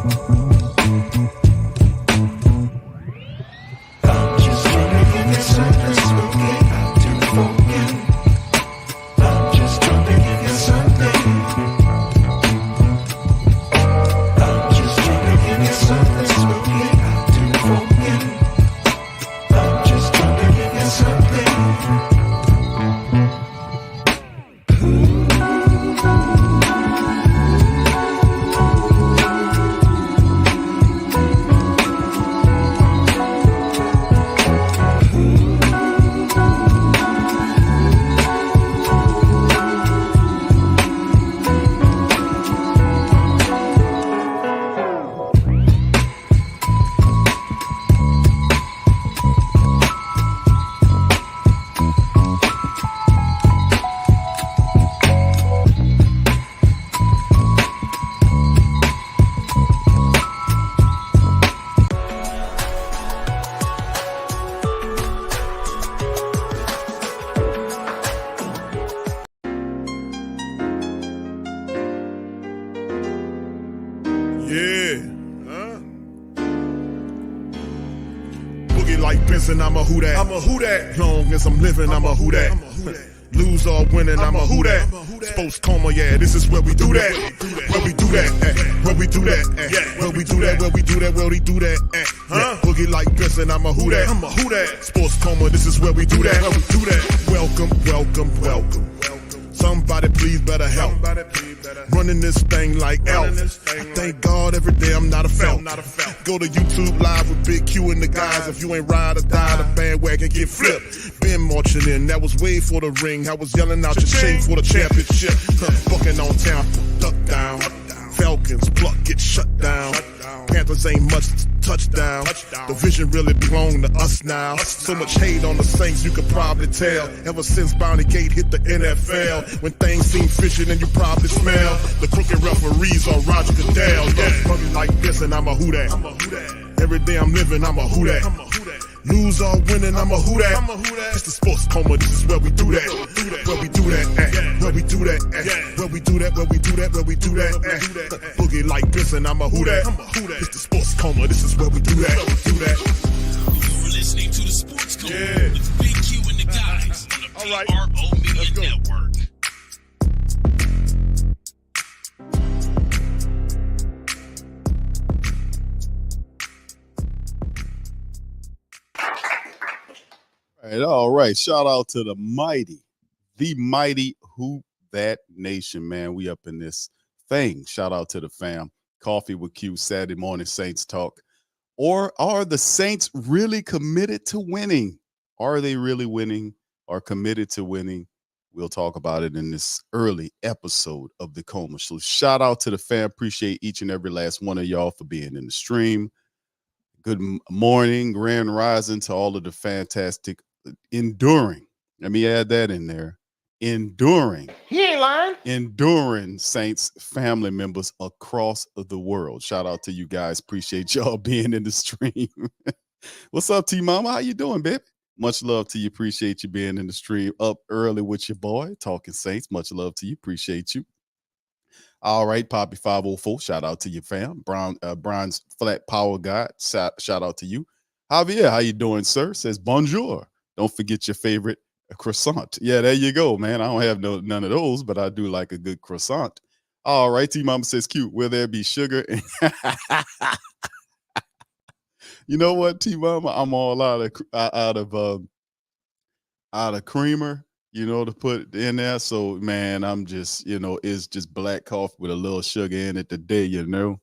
I'm just wondering if there's something smoking out to broken. I'm just wondering if there's something. I'm just wondering if there's something smoking out to broken. I'm just wondering if there's something. Yeah. Boogie like Benson, I'm a who that. I'm a who that. Long as I'm living, I'm a who that. Lose or winning, I'm a who that. Sports coma, yeah, this is where we do that. Where we do that, where we do that, where we do that, where we do that, where we do that. Boogie like Benson, I'm a who that. I'm a who that. Sports coma, this is where we do that. Where we do that. Welcome, welcome, welcome. Somebody please better help. Running this thing like Elf. I thank God every day I'm not a felt. Go to YouTube live with Big Q and the guys. If you ain't ride or die, the bandwagon get flipped. Been marching in, that was way for the ring. I was yelling out your shame for the championship. Bucking on town, duck down. Falcons pluck, get shut down. Panthers ain't much touchdown. The vision really belong to us now. So much hate on the Saints, you could probably tell. Ever since Bounty Gate hit the NFL, when things seem fishy, then you probably smell the crooked referees on Roger Goodell. Yeah, probably like this, and I'm a who that. Every day I'm living, I'm a who that. Lose or winning, I'm a who that. It's the sports coma, this is where we do that. Where we do that, where we do that, where we do that, where we do that, where we do that. Boogie like this, and I'm a who that. It's the sports coma, this is where we do that. You're listening to the Sports Coma with Big Q and the guys on the PRO Media Network. All right. Shout out to the mighty Who That Nation, man. We up in this thing. Shout out to the fam. Coffee with Q, Saturday morning Saints talk. Or are the Saints really committed to winning? Are they really winning or committed to winning? We'll talk about it in this early episode of the Coma. So shout out to the fam. Appreciate each and every last one of y'all for being in the stream. Good morning, grand rising to all of the fantastic enduring. Let me add that in there. Enduring. He ain't lying. Enduring Saints family members across the world. Shout out to you guys. Appreciate y'all being in the stream. What's up, T-Mama? How you doing, baby? Much love to you. Appreciate you being in the stream up early with your boy, Talking Saints. Much love to you. Appreciate you. All right, Poppy 504. Shout out to your fam. Brian's Flat Power God. Shout out to you. Javier, how you doing, sir? Says bonjour. Don't forget your favorite croissant. Yeah, there you go, man. I don't have none of those, but I do like a good croissant. All right, T-Mama says cute. Will there be sugar? You know what, T-Mama? I'm all out of creamer, to put in there. So, man, I'm just, it's just black coffee with a little sugar in it today, and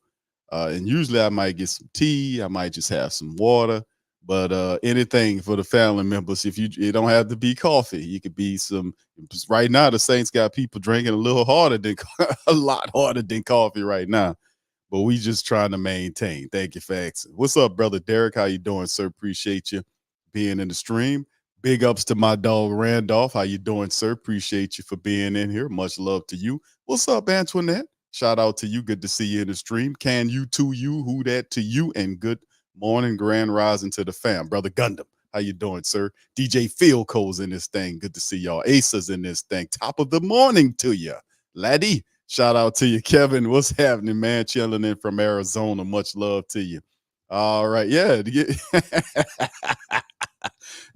usually I might get some tea. I might just have some water. But anything for the family members, if it don't have to be coffee, you could be some. Right now, the Saints got people drinking a lot harder than coffee right now. But we just trying to maintain. Thank you for asking. What's up, brother Derek? How you doing, sir? Appreciate you being in the stream. Big ups to my dog Randolph. How you doing, sir? Appreciate you for being in here. Much love to you. What's up, Antoinette? Shout out to you. Good to see you in the stream. Can you to you? Who that to you? And good morning, grand rising to the fam. Brother Gundam, how you doing, sir? DJ Philco's in this thing. Good to see y'all. Asa's in this thing. Top of the morning to you. Laddie, Shout out to you, Kevin. What's happening, man? Chilling in from Arizona. Much love to you. All right. Yeah.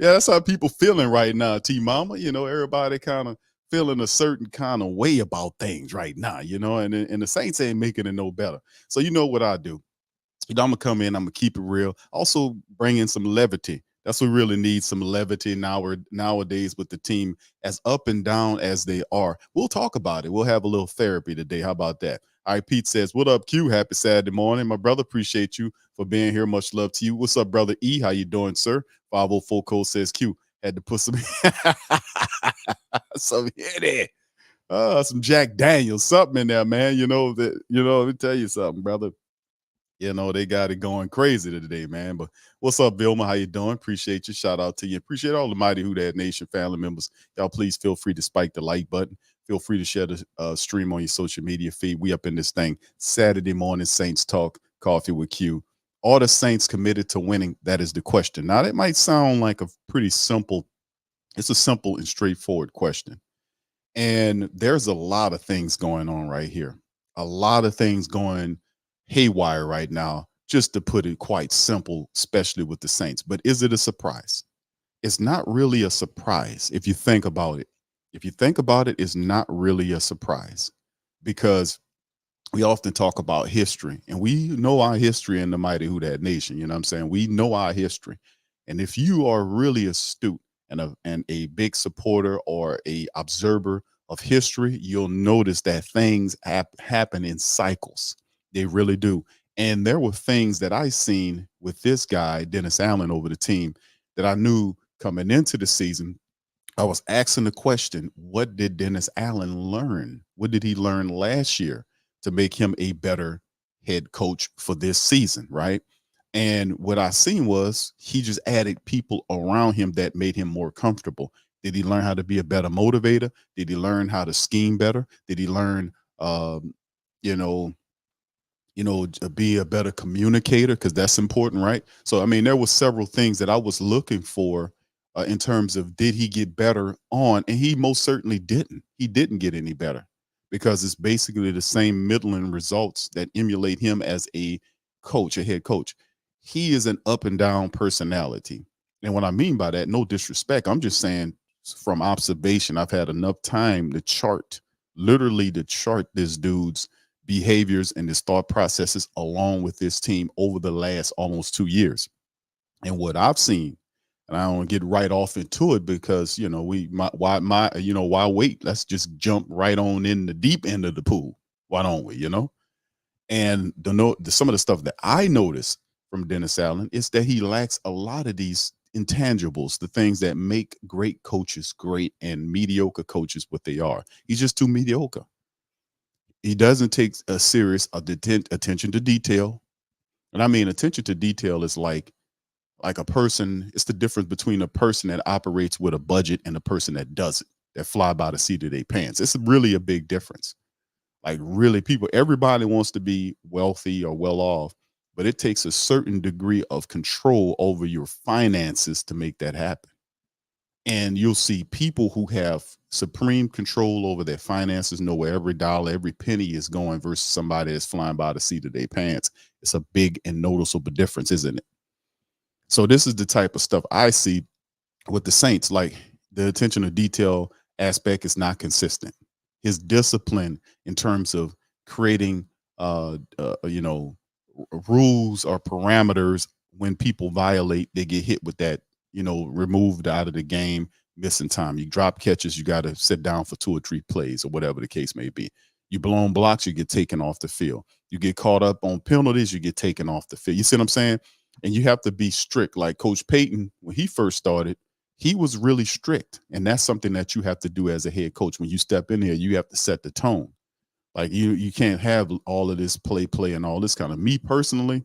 Yeah, that's how people feeling right now, T Mama. Everybody kind of feeling a certain kind of way about things right now, and the Saints ain't making it no better. So you know what I do? I'm gonna come in, I'm gonna keep it real. Also bring in some levity. That's what we really need, some levity nowadays with the team as up and down as they are. We'll talk about it. We'll have a little therapy today. How about that? All right, Pete says, "What up, Q? Happy Saturday morning, my brother. Appreciate you for being here. Much love to you. What's up, brother E? How you doing, sir?" 504 code says Q. Had to put some some in it. Some Jack Daniels, something in there, man. Let me tell you something, brother. They got it going crazy today, man. But what's up, Vilma? How you doing? Appreciate you. Shout out to you. Appreciate all the Mighty Who Dat Nation family members. Y'all, please feel free to spike the like button. Feel free to share the stream on your social media feed. We up in this thing. Saturday morning Saints Talk, Coffee with Q. Are the Saints committed to winning? That is the question. Now, that might sound like a pretty simple, it's a simple and straightforward question. And there's a lot of things going on right here. A lot of things going haywire right now, just to put it quite simple, especially with the Saints. But is it a surprise? It's not really a surprise if you think about it. If you think about it, it's not really a surprise because we often talk about history and we know our history in the Mighty Who Dat Nation. You know what I'm saying? We know our history. And if you are really astute and a big supporter or a observer of history, you'll notice that things happen in cycles. They really do. And there were things that I seen with this guy, Dennis Allen, over the team that I knew coming into the season. I was asking the question, what did Dennis Allen learn? What did he learn last year to make him a better head coach for this season, right? And what I seen was he just added people around him that made him more comfortable. Did he learn how to be a better motivator? Did he learn how to scheme better? Did he learn, you know, be a better communicator? Because that's important, right? So, I mean, there were several things that I was looking for in terms of did he get better on, and he most certainly didn't. He didn't get any better because it's basically the same middling results that emulate him as a coach, a head coach. He is an up and down personality. And what I mean by that, no disrespect, I'm just saying from observation, I've had enough time to chart, literally to chart this dude's behaviors and his thought processes along with this team over the last almost 2 years. And what I've seen, and I don't want to get right off into it because why wait? Let's just jump right on in the deep end of the pool. Why don't we? And some of the stuff that I noticed from Dennis Allen is that he lacks a lot of these intangibles, the things that make great coaches great and mediocre coaches what they are. He's just too mediocre. He doesn't take a serious attention to detail. And I mean, attention to detail is like a person. It's the difference between a person that operates with a budget and a person that doesn't, that fly by the seat of their pants. It's really a big difference. Like really everybody wants to be wealthy or well off, but it takes a certain degree of control over your finances to make that happen. And you'll see people who have supreme control over their finances, know where every dollar, every penny is going versus somebody that's flying by the seat of their pants. It's a big and noticeable difference, isn't it? So this is the type of stuff I see with the Saints. Like the attention to detail aspect is not consistent. His discipline in terms of creating, rules or parameters, when people violate, they get hit with that, removed out of the game, missing time. You drop catches, you got to sit down for 2 or 3 plays or whatever the case may be. You blown blocks, you get taken off the field. You get caught up on penalties, you get taken off the field. You see what I'm saying? And you have to be strict. Like Coach Payton, when he first started, he was really strict. And that's something that you have to do as a head coach. When you step in here, you have to set the tone. Like you can't have all of this play and all this kind of. Me personally,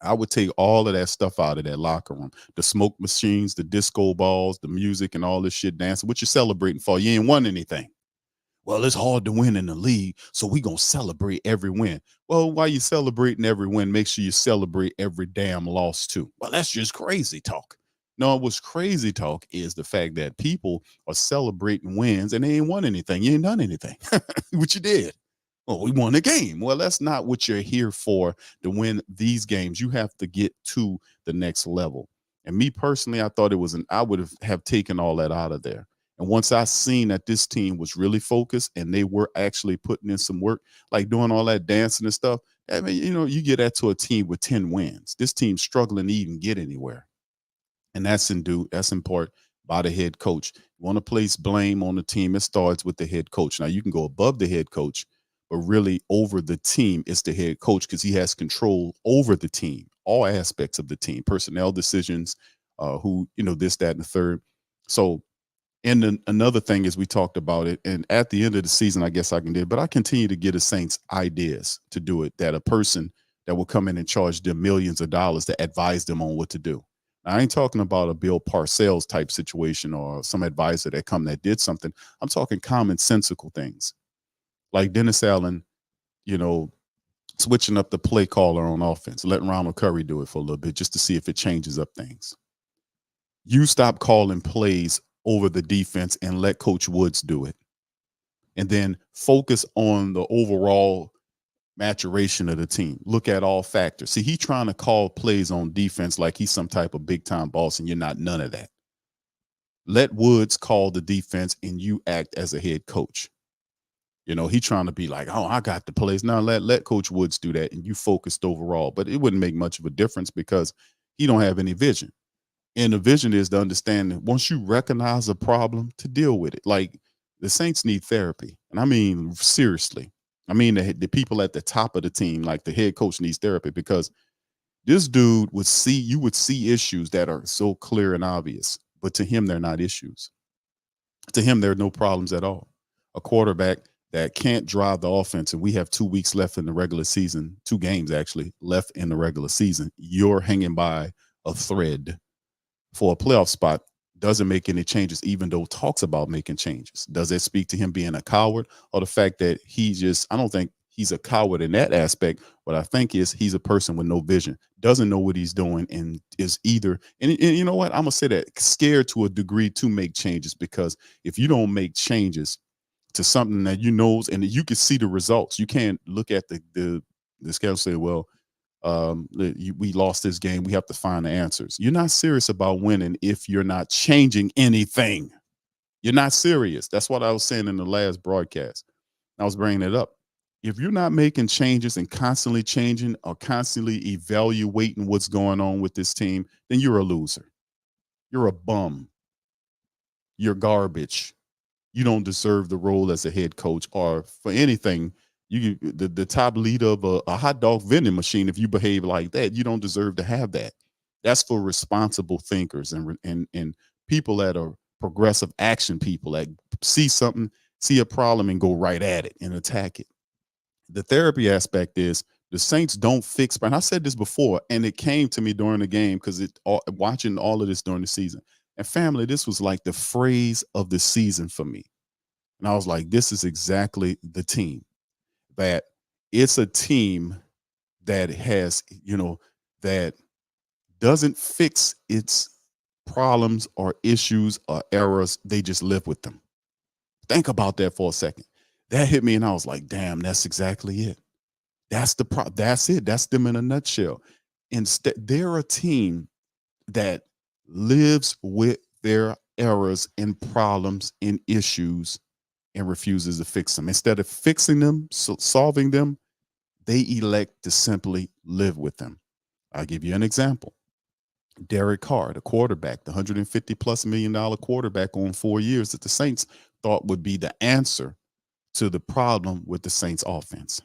I would take all of that stuff out of that locker room. The smoke machines, the disco balls, the music and all this shit dancing. What you celebrating for? You ain't won anything. Well, it's hard to win in the league, so we going to celebrate every win. Well, while you celebrating every win, make sure you celebrate every damn loss too. Well, that's just crazy talk. No, what's crazy talk is the fact that people are celebrating wins and they ain't won anything. You ain't done anything. What you did. Oh, we won the game. Well, that's not what you're here for to win these games. You have to get to the next level. And me personally, I thought I would have taken all that out of there. And once I seen that this team was really focused and they were actually putting in some work, like doing all that dancing and stuff, I mean, you get that to a team with 10 wins. This team's struggling to even get anywhere. And that's in part by the head coach. You want to place blame on the team, it starts with the head coach. Now you can go above the head coach, but really over the team is the head coach because he has control over the team, all aspects of the team, personnel decisions, who, this, that, and the third. So, and then another thing is we talked about it, and at the end of the season, I guess I can do it, but I continue to get the Saints ideas to do it, that a person that will come in and charge them millions of dollars to advise them on what to do. Now, I ain't talking about a Bill Parcells type situation or some advisor that did something. I'm talking commonsensical things like Dennis Allen, you know, switching up the play caller on offense, letting Ronald Curry do it for a little bit just to see if it changes up things. You stop calling plays over the defense and let Coach Woods do it. And then focus on the overall maturation of the team. Look at all factors. See, he's trying to call plays on defense like he's some type of big time boss, and you're not none of that. Let Woods call the defense and you act as a head coach. He trying to be like, oh, I got the plays. Now let Coach Woods do that and you focused overall. But it wouldn't make much of a difference because he don't have any vision. And the vision is to understand that once you recognize a problem, to deal with it. Like the Saints need therapy. And I mean, seriously. I mean, the people at the top of the team, like the head coach needs therapy because this dude would see issues that are so clear and obvious, but to him, they're not issues. To him, there are no problems at all. A quarterback that can't drive the offense, and we have 2 weeks left in the regular season, 2 games actually left in the regular season. You're hanging by a thread for a playoff spot. Doesn't make any changes, even though talks about making changes. Does it speak to him being a coward or the fact that I don't think he's a coward in that aspect. What I think is he's a person with no vision, doesn't know what he's doing, and is either, and you know what? I'm going to say that, scared to a degree to make changes, because if you don't make changes to something that and you can see the results, you can't look at the schedule and say, well, we lost this game, we have to find the answers. You're not serious about winning if you're not changing anything. You're not serious. That's what I was saying in the last broadcast. I was bringing it up. If you're not making changes and constantly changing or constantly evaluating what's going on with this team, then you're a loser. You're a bum. You're garbage. You don't deserve the role as a head coach or for anything. The top leader of a hot dog vending machine. If you behave like that, you don't deserve to have that. That's for responsible thinkers and people that are progressive action people that see a problem and go right at it and attack it. The therapy aspect is the Saints don't fix. And I said this before, and it came to me during the game because watching all of this during the season. And family, this was like the phrase of the season for me. And I was like, this is exactly the team. That it's a team that has, that doesn't fix its problems or issues or errors. They just live with them. Think about that for a second. That hit me and I was like, damn, that's exactly it. That's that's it. That's them in a nutshell. Instead, they're a team that lives with their errors and problems and issues and refuses to fix them. Instead of fixing them, solving them, they elect to simply live with them. I'll give you an example. Derek Carr, the quarterback, the $150+ million quarterback on 4 years that the Saints thought would be the answer to the problem with the Saints offense.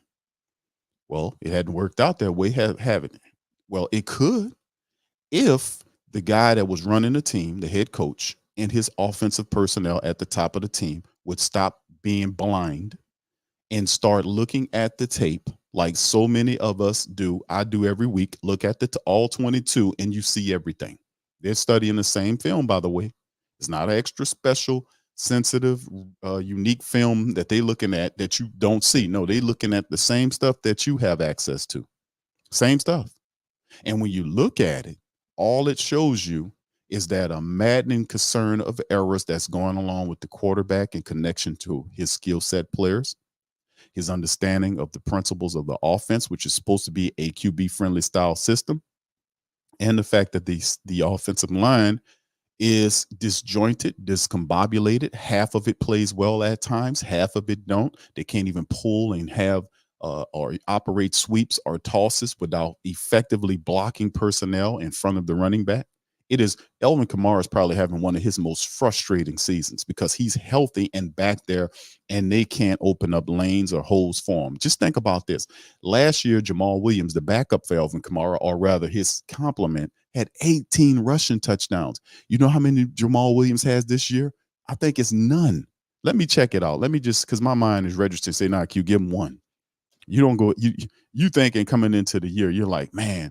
Well, it hadn't worked out that way, haven't it? Well, it could if the guy that was running the team, the head coach, and his offensive personnel at the top of the team would stop being blind and start looking at the tape like so many of us do. I do every week. Look at all 22 and you see everything. They're studying the same film, by the way. It's not an extra special, sensitive, unique film that they're looking at that you don't see. No, they're looking at the same stuff that you have access to. Same stuff. And when you look at it, all it shows you is that a maddening concern of errors that's going along with the quarterback in connection to his skill set players. his understanding of the principles of the offense, which is supposed to be a QB friendly style system, and the fact that the offensive line is disjointed, discombobulated. Half of it plays well at times, half of it don't. They can't even pull and have or operate sweeps or tosses without effectively blocking personnel in front of the running back. It is Elvin Kamara is probably having one of his most frustrating seasons because he's healthy and back there and they can't open up lanes or holes for him. Just think about this. Last year, Jamal Williams, the backup for Elvin Kamara, or rather his complement, had 18 rushing touchdowns. You know how many Jamal Williams has this year? I think it's none. Let me check it out. Let me just, because my mind is registered, say, nah, Q, give him one. You don't go, you thinking coming into the year, you're like, man,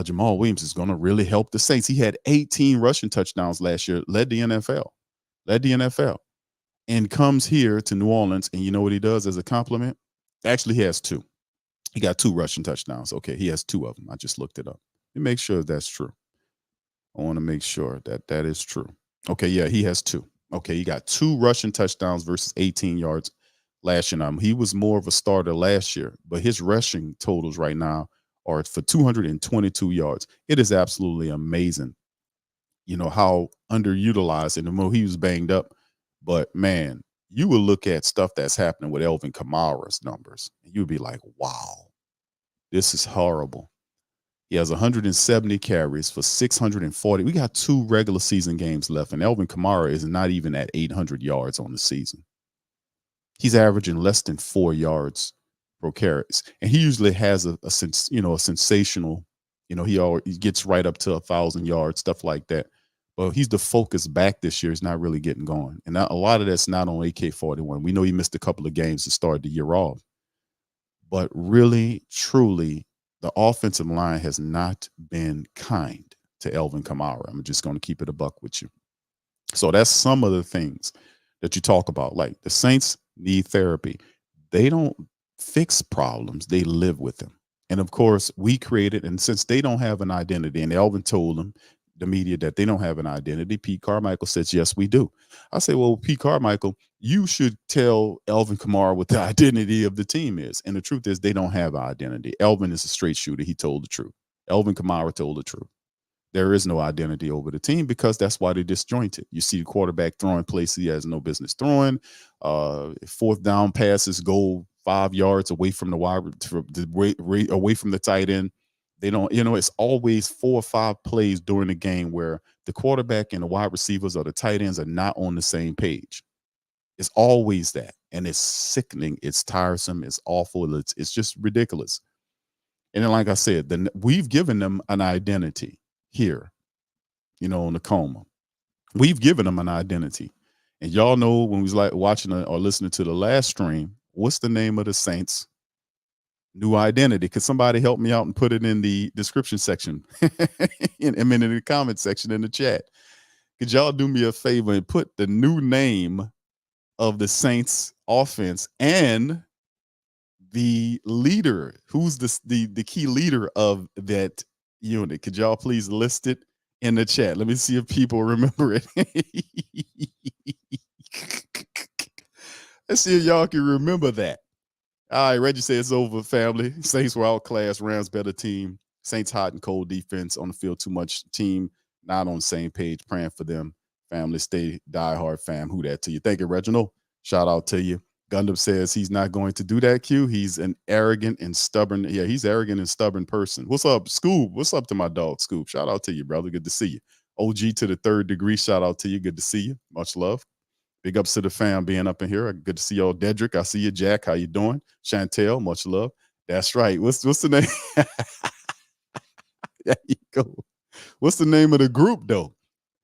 Jamal Williams is going to really help the Saints. He had 18 rushing touchdowns last year, led the NFL, and comes here to New Orleans. And you know what he does as a compliment? Actually, he has two. He got 2 rushing touchdowns. Okay, he has 2 of them. I just looked it up. Let me make sure that's true. I want to make sure that that is true. Okay, yeah, he has 2. Okay, he got 2 rushing touchdowns versus 18 yards last year. Now, he was more of a starter last year, but his rushing totals right now are for 222 yards. It is absolutely amazing, you know, how underutilized, and the more he was banged up. But man, you will look at stuff that's happening with Elvin Kamara's numbers, and you'd be like, wow, this is horrible. He has 170 carries for 640. We got 2 regular season games left, and Elvin Kamara is not even at 800 yards on the season. He's averaging less than 4 yards per carries, and he usually has a sensational, he gets right up to 1,000 yards, stuff like that. But he's the focus back this year. He's not really getting going, and a lot of that's not on AK-41. We know he missed a couple of games to start the year off, but really, truly, the offensive line has not been kind to Elvin Kamara. I'm just going to keep it a buck with you. So that's some of the things that you talk about. Like, the Saints need therapy. They don't fix problems. They live with them. And of course, we created, and since they don't have an identity, and Elvin told them, the media, that they don't have an identity, Pete Carmichael says, yes, we do. I say, well, Pete Carmichael, you should tell Elvin Kamara what the identity of the team is. And the truth is, they don't have an identity. Elvin is a straight shooter. He told the truth. Elvin Kamara told the truth. There is no identity over the team because that's why they're disjointed. You see the quarterback throwing places he has no business throwing. 4th down passes go 5 yards away from the wide, away from the tight end. They don't, it's always 4 or 5 plays during the game where the quarterback and the wide receivers or the tight ends are not on the same page. It's always that. And it's sickening. It's tiresome. It's awful. It's just ridiculous. And then, like I said, we've given them an identity here, on the coma. We've given them an identity. And y'all know, when we was like watching or listening to the last stream, what's the name of the Saints' new identity? Could somebody help me out and put it in the description section? in the comment section in the chat. Could y'all do me a favor and put the new name of the Saints offense and the leader, who's the key leader of that unit? Could y'all please list it in the chat? Let me see if people remember it. Let's see if y'all can remember that. All right, Reggie says it's over, family. Saints were outclassed. Rams better team. Saints hot and cold defense on the field. Too much team not on the same page. Praying for them. Family, stay diehard, fam. Who that to you? Thank you, Reginald. Shout out to you. Gundam says he's not going to do that, Q. He's an arrogant and stubborn. Yeah, he's arrogant and stubborn person. What's up, Scoop? What's up to my dog, Scoop? Shout out to you, brother. Good to see you. OG to the 3rd degree. Shout out to you. Good to see you. Much love. Big ups to the fam being up in here. Good to see y'all. Dedrick, I see you. Jack, how you doing? Chantel, much love. That's right. What's the name? There you go. What's the name of the group, though?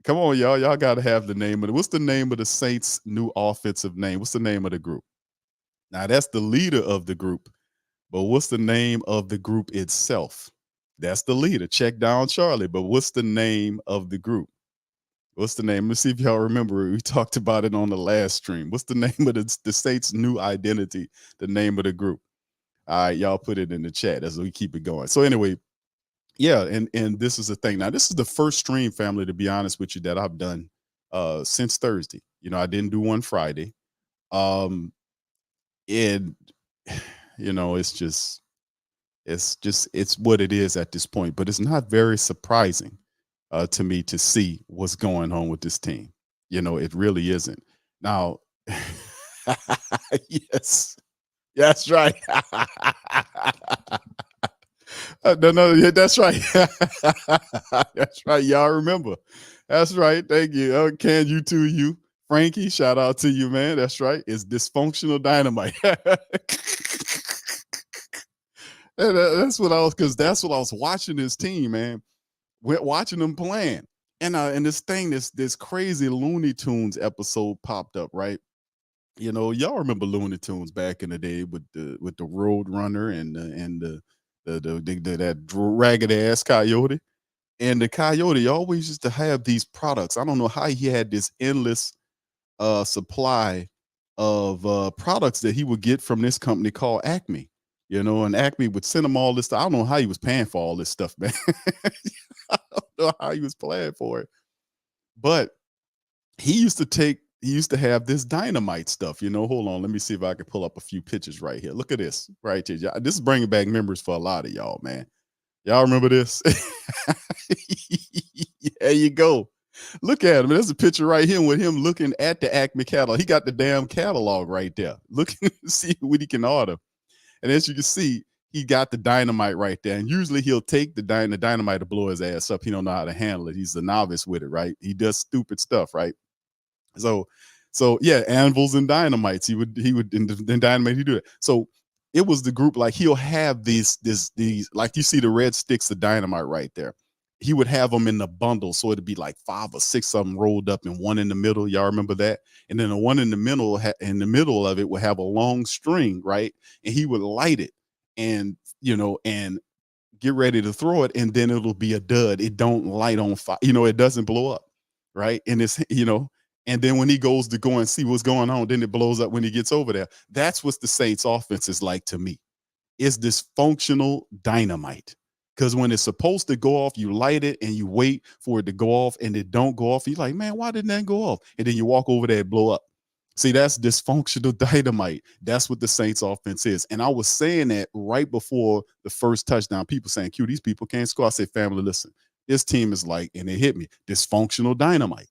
Come on, y'all. Y'all got to have the name of it. What's the name of the Saints' new offensive name? What's the name of the group? Now, that's the leader of the group. But what's the name of the group itself? That's the leader. Check down Charlie. But what's the name of the group? What's the name? Let's see if y'all remember. We talked about it on the last stream. What's the name of the Saints' new identity, the name of the group? All right, y'all put it in the chat as we keep it going. So anyway, yeah, and this is the thing. Now, this is the first stream, family, to be honest with you, that I've done since Thursday. I didn't do one Friday. And you know, it's what it is at this point. But it's not very surprising to me to see what's going on with this team. You know, it really isn't. Now, yes, that's right. No, no, yeah, that's right. That's right. Y'all remember. That's right. Thank you. Can you too, you. Frankie, shout out to you, man. That's right. It's dysfunctional dynamite. That's what I was, because that's what I was watching this team, man. We're watching them playing. And this thing, this crazy Looney Tunes episode popped up, right? You know, y'all remember Looney Tunes back in the day with the Road Runner and that ragged ass coyote. And the coyote always used to have these products. I don't know how he had this endless supply of products that he would get from this company called Acme. You know, and Acme would send him all this stuff. I don't know how he was paying for all this stuff, man. I don't know how he was paying for it. But he used to have this dynamite stuff, you know. Hold on, let me see if I can pull up a few pictures right here. Look at this right here. This is bringing back memories for a lot of y'all, man. Y'all remember this? There you go. Look at him. There's a picture right here with him looking at the Acme catalog. He got the damn catalog right there. Looking to see what he can order. And as you can see, he got the dynamite right there. And usually he'll take the dynamite to blow his ass up. He don't know how to handle it. He's a novice with it, right? He does stupid stuff, right? So yeah, anvils and dynamites. He would in dynamite he do it. So it was the group, like he'll have these like you see the red sticks of dynamite right there. He would have them in the bundle, so it'd be like 5 or 6 of them rolled up and one in the middle. Y'all remember that? And then the one in the middle of it would have a long string, right? And he would light it, and and get ready to throw it, and then it'll be a dud. It don't light on fire, it doesn't blow up, right? And it's and then when he goes to go and see what's going on, then it blows up when he gets over there. That's what the Saints offense is like to me. It's dysfunctional dynamite. Because when it's supposed to go off, you light it and you wait for it to go off, and it don't go off. You're like, man, why didn't that go off? And then you walk over there and blow up. See, that's dysfunctional dynamite. That's what the Saints offense is. And I was saying that right before the first touchdown. People saying, Q, these people can't score. I say, family, listen, this team is like, and it hit me, dysfunctional dynamite.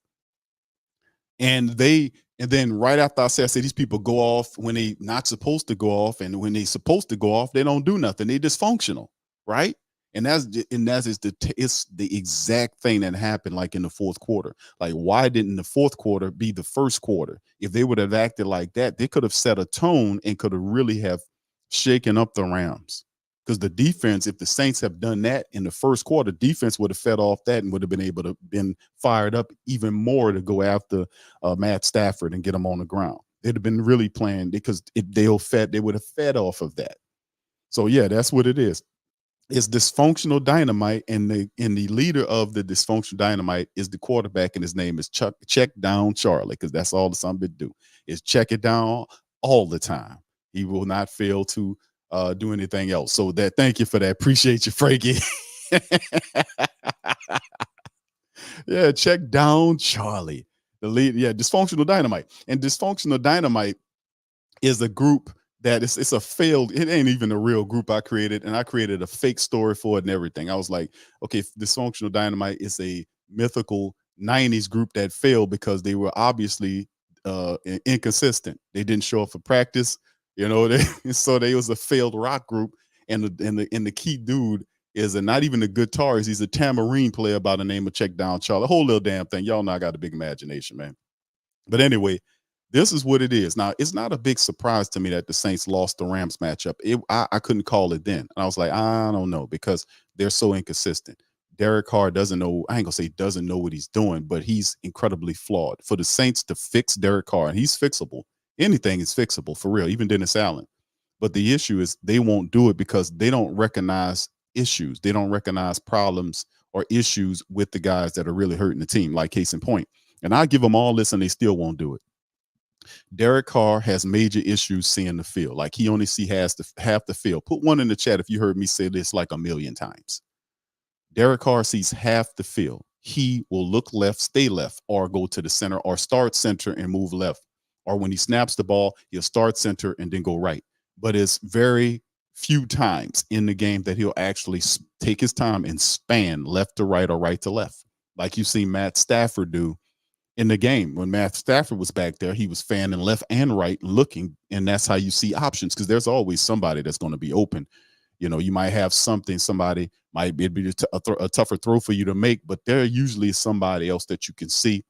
And then right after I said these people go off when they not supposed to go off, and when they supposed to go off, they don't do nothing. They dysfunctional, right? And it's the exact thing that happened, like in the fourth quarter. Like, why didn't the fourth quarter be the first quarter? If they would have acted like that, they could have set a tone and could have really have shaken up the Rams. Because the defense, if the Saints have done that in the first quarter, defense would have fed off that and would have been able to been fired up even more to go after Matt Stafford and get him on the ground. They'd have been really playing, because they would have fed off of that. So yeah, that's what it is. It's dysfunctional dynamite, and the leader of the dysfunctional dynamite is the quarterback, and his name is Check Down Charlie, because that's all the son bit do is check it down all the time. He will not fail to do anything else. So thank you for that. Appreciate you, Frankie. Yeah, Check Down Charlie, the lead. Yeah, dysfunctional dynamite, and dysfunctional dynamite is a group that it's a failed, it ain't even a real group I created, and I created a fake story for it and everything. I was like, okay, dysfunctional dynamite is a mythical 90s group that failed because they were obviously inconsistent. They didn't show up for practice, so they was a failed rock group. And the key dude is not even a guitarist. He's a tambourine player by the name of Check Down Charlie. The whole little damn thing. Y'all know I got a big imagination, man. But anyway, this is what it is. Now, it's not a big surprise to me that the Saints lost the Rams matchup. I couldn't call it then. And I was like, I don't know, because they're so inconsistent. Derek Carr doesn't know, I ain't gonna say doesn't know what he's doing, but he's incredibly flawed. For the Saints to fix Derek Carr, and he's fixable. Anything is fixable, for real, even Dennis Allen. But the issue is they won't do it because they don't recognize issues. They don't recognize problems or issues with the guys that are really hurting the team, like case in point. And I give them all this and they still won't do it. Derek Carr has major issues seeing the field. Like, he only half the field. Put one in the chat if you heard me say this like a million times. Derek Carr sees half the field. He will look left, stay left, or go to the center, or start center and move left. Or when he snaps the ball, he'll start center and then go right. but it's very few times in the game that he'll actually take his time and span left to right or right to left, like you see Matt Stafford do in the game. When Matt Stafford was back there, he was fanning left and right looking, and that's how you see options, because there's always somebody that's going to be open. You know, you might have somebody might be a tougher throw for you to make, but there usually is somebody else that you can see.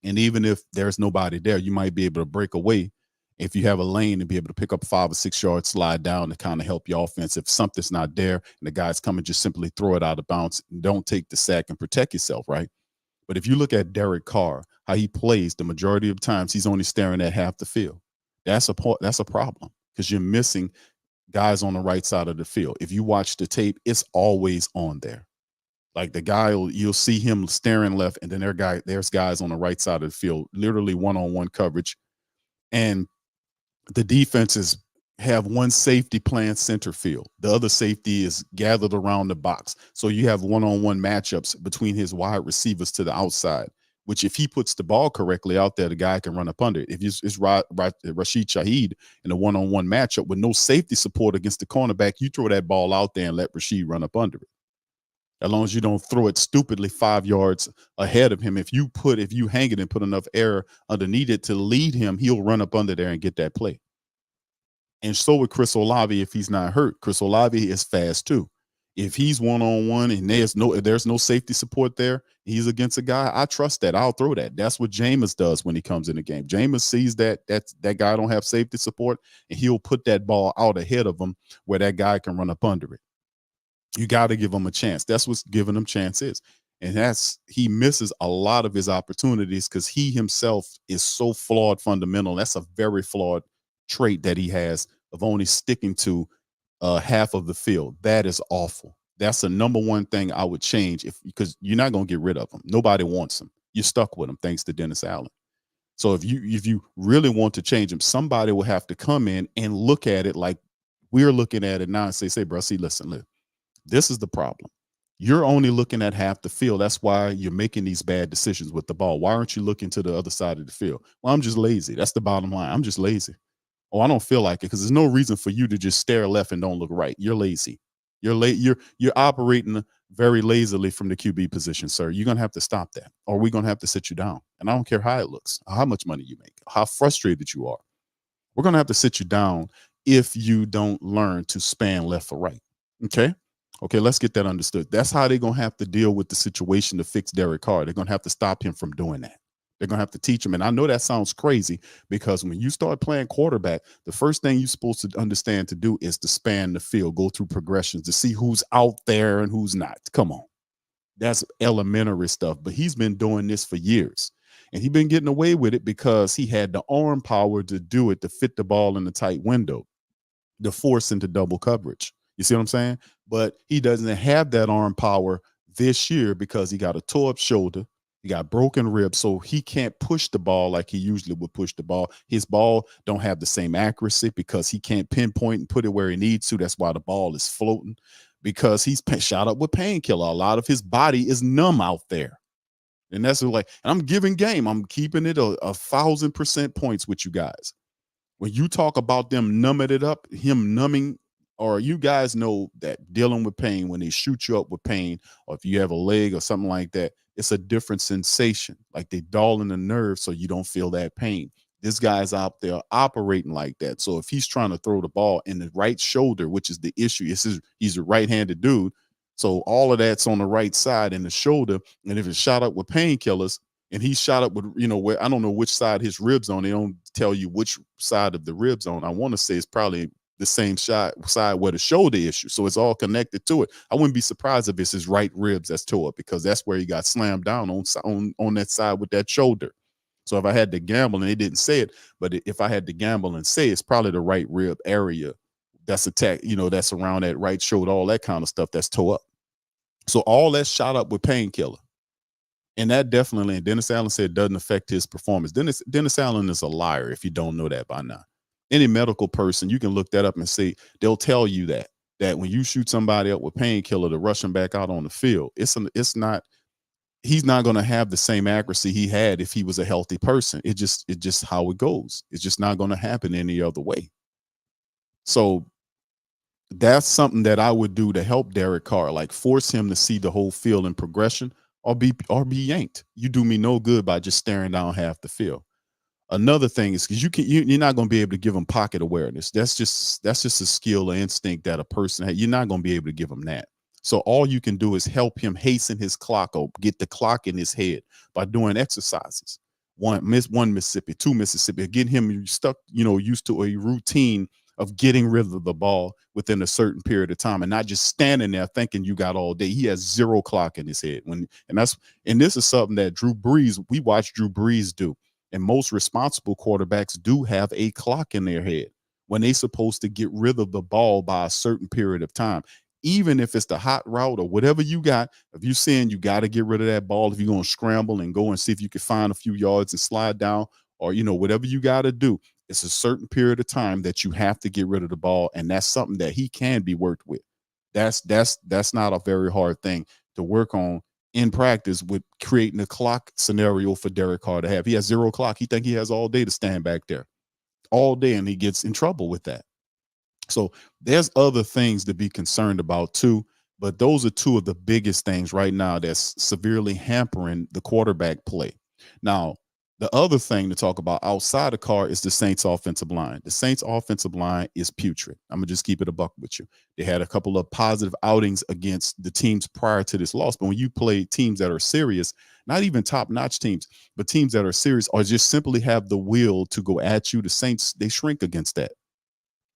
And even if there's nobody there, you might be able to break away if you have a lane and be able to pick up 5 or 6 yards, slide down to kind of help your offense. If something's not there and the guy's coming, just simply throw it out of bounds. Don't take the sack and protect yourself, right? But if you look at Derek Carr, how he plays, the majority of times he's only staring at half the field. That's a problem, because you're missing guys on the right side of the field. If you watch the tape, it's always on there. Like the guy, you'll see him staring left, and then there's guys on the right side of the field, literally one-on-one coverage. And the defenses have one safety playing center field. The other safety is gathered around the box. So you have one-on-one matchups between his wide receivers to the outside, which if he puts the ball correctly out there, the guy can run up under it. If it's Rashid Shaheed in a one-on-one matchup with no safety support against the cornerback, you throw that ball out there and let Rashid run up under it. As long as you don't throw it stupidly 5 yards ahead of him. If you hang it and put enough air underneath it to lead him, he'll run up under there and get that play. And so with Chris Olave, if he's not hurt, Chris Olave is fast too. If he's one-on-one and there's no safety support there, he's against a guy, I trust that. I'll throw that. That's what Jameis does when he comes in the game. Jameis sees that guy don't have safety support, and he'll put that ball out ahead of him where that guy can run up under it. You got to give him a chance. That's what's giving him chances. And he misses a lot of his opportunities because he himself is so flawed fundamental. That's a very flawed trait that he has of only sticking to half of the field. That is awful. That's the number one thing I would change, because you're not going to get rid of him. Nobody wants him. You're stuck with him thanks to Dennis Allen. So if you really want to change him, somebody will have to come in and look at it like we're looking at it now and say, bro, see, listen, this is the problem. You're only looking at half the field. That's why you're making these bad decisions with the ball. Why aren't you looking to the other side of the field? Well, I'm just lazy. That's the bottom line. I'm just lazy. Oh, I don't feel like it, because there's no reason for you to just stare left and don't look right. You're lazy. You're operating very lazily from the QB position, sir. You're going to have to stop that, or we're going to have to sit you down. And I don't care how it looks, how much money you make, how frustrated you are. We're going to have to sit you down if you don't learn to span left or right. Okay, let's get that understood. That's how they're going to have to deal with the situation to fix Derek Carr. They're going to have to stop him from doing that. They're going to have to teach him. And I know that sounds crazy, because when you start playing quarterback, the first thing you're supposed to understand to do is to span the field, go through progressions to see who's out there and who's not. Come on. That's elementary stuff. But he's been doing this for years, and he's been getting away with it because he had the arm power to do it, to fit the ball in the tight window, to force into double coverage. You see what I'm saying? But he doesn't have that arm power this year because he got a tore up shoulder. He got broken ribs, so he can't push the ball like he usually would push the ball. His ball don't have the same accuracy because he can't pinpoint and put it where he needs to. That's why the ball is floating, because he's shot up with painkiller. A lot of his body is numb out there. And that's like, and I'm giving game. I'm keeping it 1,000% points with you guys. When you talk about them numbing it up, him numbing, or you guys know that dealing with pain, when they shoot you up with pain, or if you have a leg or something like that, it's a different sensation. Like they dulling the nerve so you don't feel that pain. This guy's out there operating like that. So if he's trying to throw the ball in the right shoulder, which is the issue, he's a right-handed dude. So all of that's on the right side in the shoulder. And if it's shot up with painkillers, and he's shot up with, where I don't know which side his ribs on. They don't tell you which side of the ribs on. I want to say it's probably the same side where the shoulder issue. So it's all connected to it. I wouldn't be surprised if it's his right ribs that's tore up, because that's where he got slammed down on that side with that shoulder. So if I had to gamble, and they didn't say it, but if I had to gamble and say, it's probably the right rib area that's attacked, that's around that right shoulder, all that kind of stuff that's tore up. So all that's shot up with painkiller. And that definitely, and Dennis Allen said, doesn't affect his performance. Dennis Allen is a liar if you don't know that by now. Any medical person, you can look that up and see, they'll tell you that when you shoot somebody up with painkiller to rush him back out on the field, he's not going to have the same accuracy he had if he was a healthy person. It's just how it goes. It's just not going to happen any other way. So that's something that I would do to help Derek Carr, like force him to see the whole field and progression, or be yanked. You do me no good by just staring down half the field. Another thing is because you're not going to be able to give them pocket awareness. That's just a skill or instinct that a person has. You're not going to be able to give them that. So all you can do is help him hasten his clock up, get the clock in his head by doing exercises. One Mississippi, two Mississippi, getting him stuck, used to a routine of getting rid of the ball within a certain period of time and not just standing there thinking you got all day. He has zero clock in his head. And this is something that we watched Drew Brees do. And most responsible quarterbacks do have a clock in their head when they're supposed to get rid of the ball by a certain period of time. Even if it's the hot route or whatever you got, if you're saying you got to get rid of that ball, if you're going to scramble and go and see if you can find a few yards and slide down, or whatever you got to do, it's a certain period of time that you have to get rid of the ball, and that's something that he can be worked with. That's not a very hard thing to work on in practice with creating a clock scenario for Derek Carr to have. He has zero clock. He think he has all day to stand back there all day, and he gets in trouble with that. So there's other things to be concerned about too, but those are two of the biggest things right now that's severely hampering the quarterback play. Now, the other thing to talk about outside of Carr is the Saints offensive line. The Saints offensive line is putrid. I'm going to just keep it a buck with you. They had a couple of positive outings against the teams prior to this loss. But when you play teams that are serious, not even top-notch teams, but teams that are serious or just simply have the will to go at you, the Saints, they shrink against that.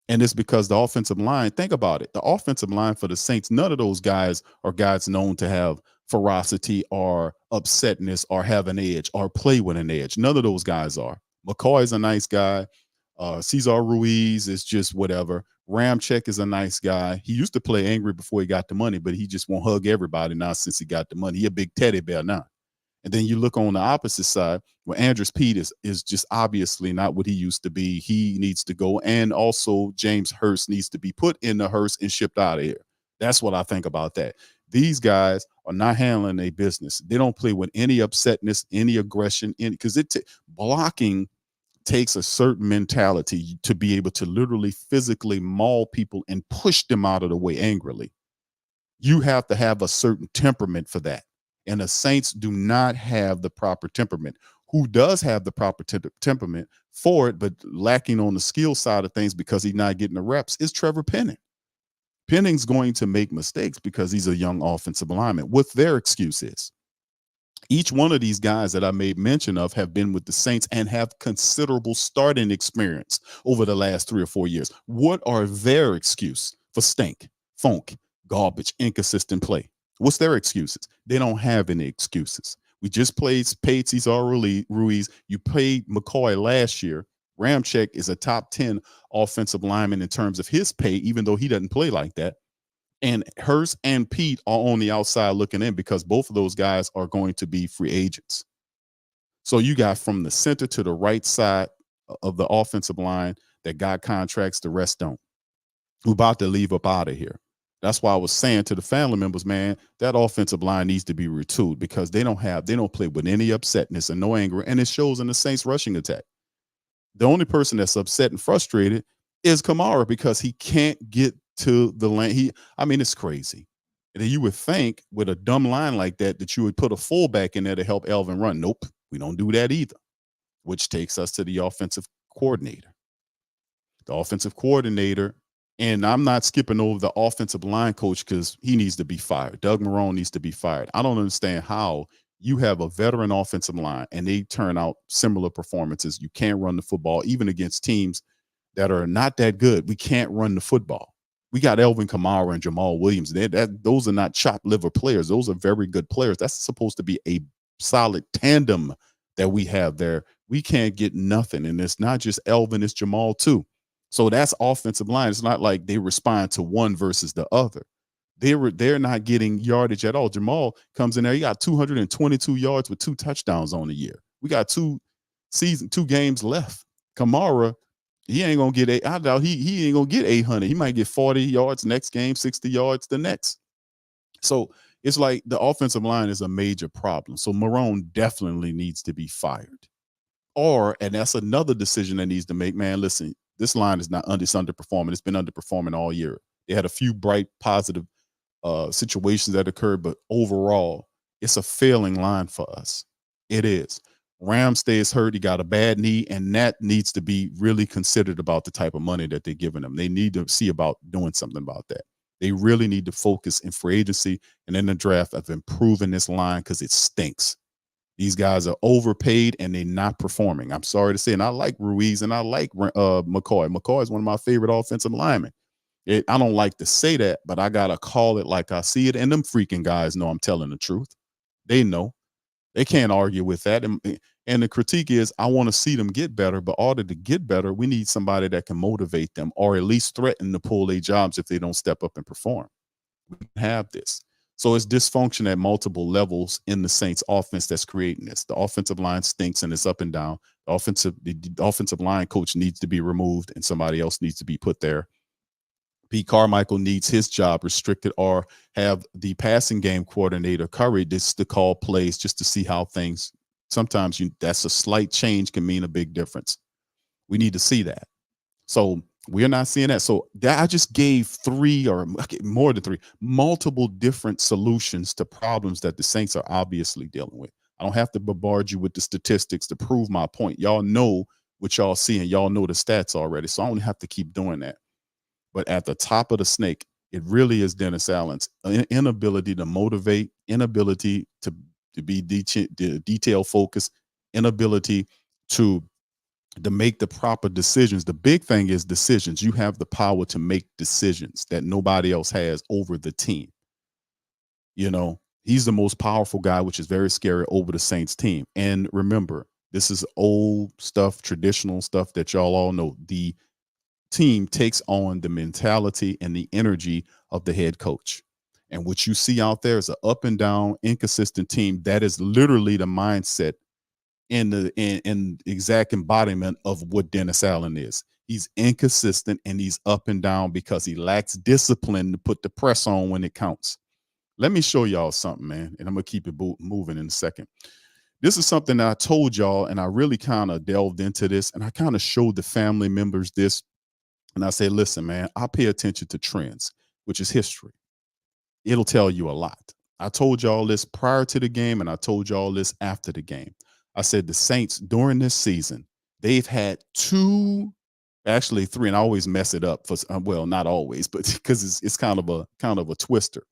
And it's because the offensive line, think about it, the offensive line for the Saints, none of those guys are guys known to have ferocity or upsetness or have an edge or play with an edge. None of those guys are. McCoy is a nice guy. Cesar Ruiz is just whatever. Ramczyk is a nice guy. He used to play angry before he got the money, but he just won't hug everybody now since he got the money. He a big teddy bear now. And then you look on the opposite side where Andrews Pete is just obviously not what he used to be. He needs to go. And also James Hurst needs to be put in the hearse and shipped out of here. That's what I think about that. These guys are not handling their business. They don't play with any upsetness, any aggression, because blocking takes a certain mentality to be able to literally physically maul people and push them out of the way angrily. You have to have a certain temperament for that. And the Saints do not have the proper temperament. Who does have the proper temperament for it, but lacking on the skill side of things because he's not getting the reps, is Trevor Penning. Penning's going to make mistakes because he's a young offensive lineman. What their excuse is. Each one of these guys that I made mention of have been with the Saints and have considerable starting experience over the last 3 or 4 years. What are their excuse for stink, funk, garbage, inconsistent play? What's their excuses? They don't have any excuses. We just paid Cesar Ruiz. You paid McCoy last year. Ramczyk is a top 10 offensive lineman in terms of his pay, even though he doesn't play like that. And Hurst and Pete are on the outside looking in because both of those guys are going to be free agents. So you got from the center to the right side of the offensive line that got contracts, the rest don't. We're about to leave up out of here. That's why I was saying to the family members, man, that offensive line needs to be retooled because they don't play with any upsetness and no anger. And it shows in the Saints rushing attack. The only person that's upset and frustrated is Kamara because he can't get to the lane. It's crazy. And then you would think with a dumb line like that you would put a fullback in there to help Elvin run. Nope, we don't do that either, which takes us to the offensive coordinator. The offensive coordinator, and I'm not skipping over the offensive line coach because he needs to be fired. Doug Marrone needs to be fired. I don't understand how you have a veteran offensive line and they turn out similar performances. You can't run the football, even against teams that are not that good. We can't run the football. We got Elvin Kamara and Jamal Williams. Those are not chopped liver players. Those are very good players. That's supposed to be a solid tandem that we have there. We can't get nothing. And it's not just Elvin, it's Jamal too. So that's offensive line. It's not like they respond to one versus the other. They're not getting yardage at all. Jamal comes in there. He got 222 yards with 2 touchdowns on the year. We got 2 games left. Kamara, he ain't gonna get I doubt he ain't gonna get 800. He might get 40 yards next game, 60 yards the next. So it's like the offensive line is a major problem. So Marrone definitely needs to be fired. And that's another decision that needs to make. Man, listen, This line is not it's underperforming. It's been underperforming all year. They had a few bright, positive situations that occurred, but overall, it's a failing line for us. It is. Ram stays hurt. He got a bad knee, and that needs to be really considered about the type of money that they're giving him. They need to see about doing something about that. They really need to focus in free agency and in the draft of improving this line because it stinks. These guys are overpaid and they're not performing. I'm sorry to say, and I like Ruiz and I like McCoy. McCoy is one of my favorite offensive linemen. I don't like to say that, but I gotta call it like I see it. And them freaking guys know I'm telling the truth. They know. They can't argue with that. And the critique is, I want to see them get better, but in order to get better, we need somebody that can motivate them or at least threaten to pull their jobs if they don't step up and perform. We have this. So it's dysfunction at multiple levels in the Saints offense that's creating this. The offensive line stinks and it's up and down. The offensive line coach needs to be removed and somebody else needs to be put there. Pete Carmichael needs his job restricted or have the passing game coordinator Curry just to call plays just to see how things. Sometimes that's a slight change can mean a big difference. We need to see that. So we're not seeing that. So that I just gave three or more than three, multiple different solutions to problems that the Saints are obviously dealing with. I don't have to bombard you with the statistics to prove my point. Y'all know what y'all see and y'all know the stats already. So I don't have to keep doing that. But at the top of the snake, it really is Dennis Allen's inability to motivate, inability to be detail focused, inability to make the proper decisions. The big thing is decisions. You have the power to make decisions that nobody else has over the team. You know, he's the most powerful guy, which is very scary over the Saints team. And remember, this is old stuff, traditional stuff that y'all all know. The team takes on the mentality and the energy of the head coach. And what you see out there is an up and down, inconsistent team. That is literally the mindset in the exact embodiment of what Dennis Allen is. He's inconsistent and he's up and down because he lacks discipline to put the press on when it counts. Let me show y'all something, man, and I'm gonna keep it moving in a second. This is something that I told y'all, and I really kind of delved into this, and I kind of showed the family members this. And I say, listen, man, I pay attention to trends, which is history. It'll tell you a lot. I told y'all this prior to the game, and I told y'all this after the game. I said the Saints during this season, they've had actually three, and I always mess it up for well, not always, but because it's kind of a twister.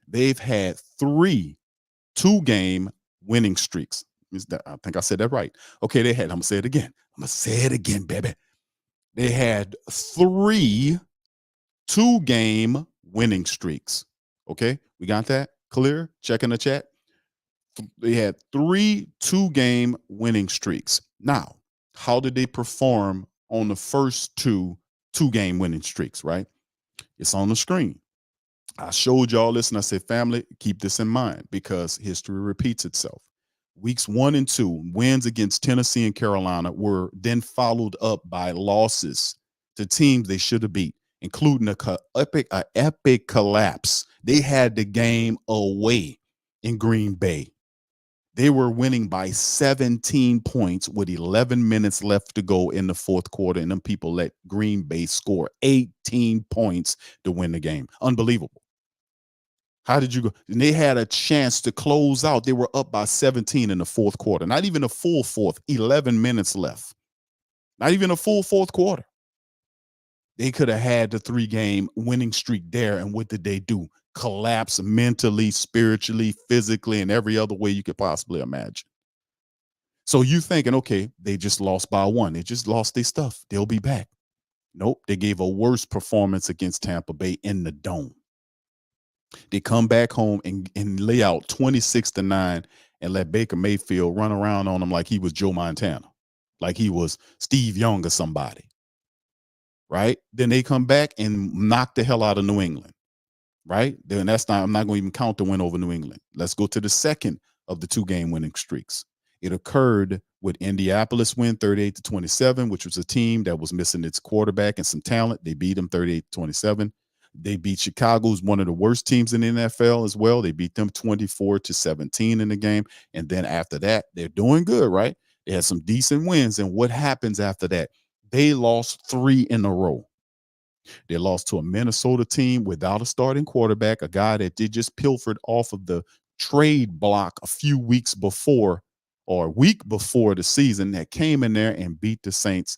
They've had 3 2-game winning streaks. I think I said that right. Okay, I'm gonna say it again. I'm gonna say it again, baby. They had 3 2-game winning streaks. Okay, we got that clear? Check in the chat. They had 3 2-game winning streaks. Now, how did they perform on the first 2-game winning streaks, right? It's on the screen. I showed y'all this and I said, family, keep this in mind because history repeats itself. Weeks 1 and 2, wins against Tennessee and Carolina were then followed up by losses to teams they should have beat, including an epic collapse. They had the game away in Green Bay. They were winning by 17 points with 11 minutes left to go in the fourth quarter, and them people let Green Bay score 18 points to win the game. Unbelievable. How did you go? And they had a chance to close out. They were up by 17 in the fourth quarter. Not even a full fourth, 11 minutes left. Not even a full fourth quarter. They could have had the 3-game winning streak there. And what did they do? Collapse mentally, spiritually, physically, and every other way you could possibly imagine. So you thinking, okay, they just lost by 1. They just lost their stuff. They'll be back. Nope. They gave a worse performance against Tampa Bay in the dome. They come back home and lay out 26-9 and let Baker Mayfield run around on them like he was Joe Montana, like he was Steve Young or somebody. Right? Then they come back and knock the hell out of New England. Right? Then I'm not going to even count the win over New England. Let's go to the second of the 2-game winning streaks. It occurred with Indianapolis win 38-27, which was a team that was missing its quarterback and some talent. They beat them 38-27. They beat Chicago, who's one of the worst teams in the NFL as well. They beat them 24-17 in the game. And then after that, they're doing good, right? They had some decent wins. And what happens after that? They lost 3 in a row. They lost to a Minnesota team without a starting quarterback, a guy that they just pilfered off of the trade block a few weeks before or a week before the season, that came in there and beat the Saints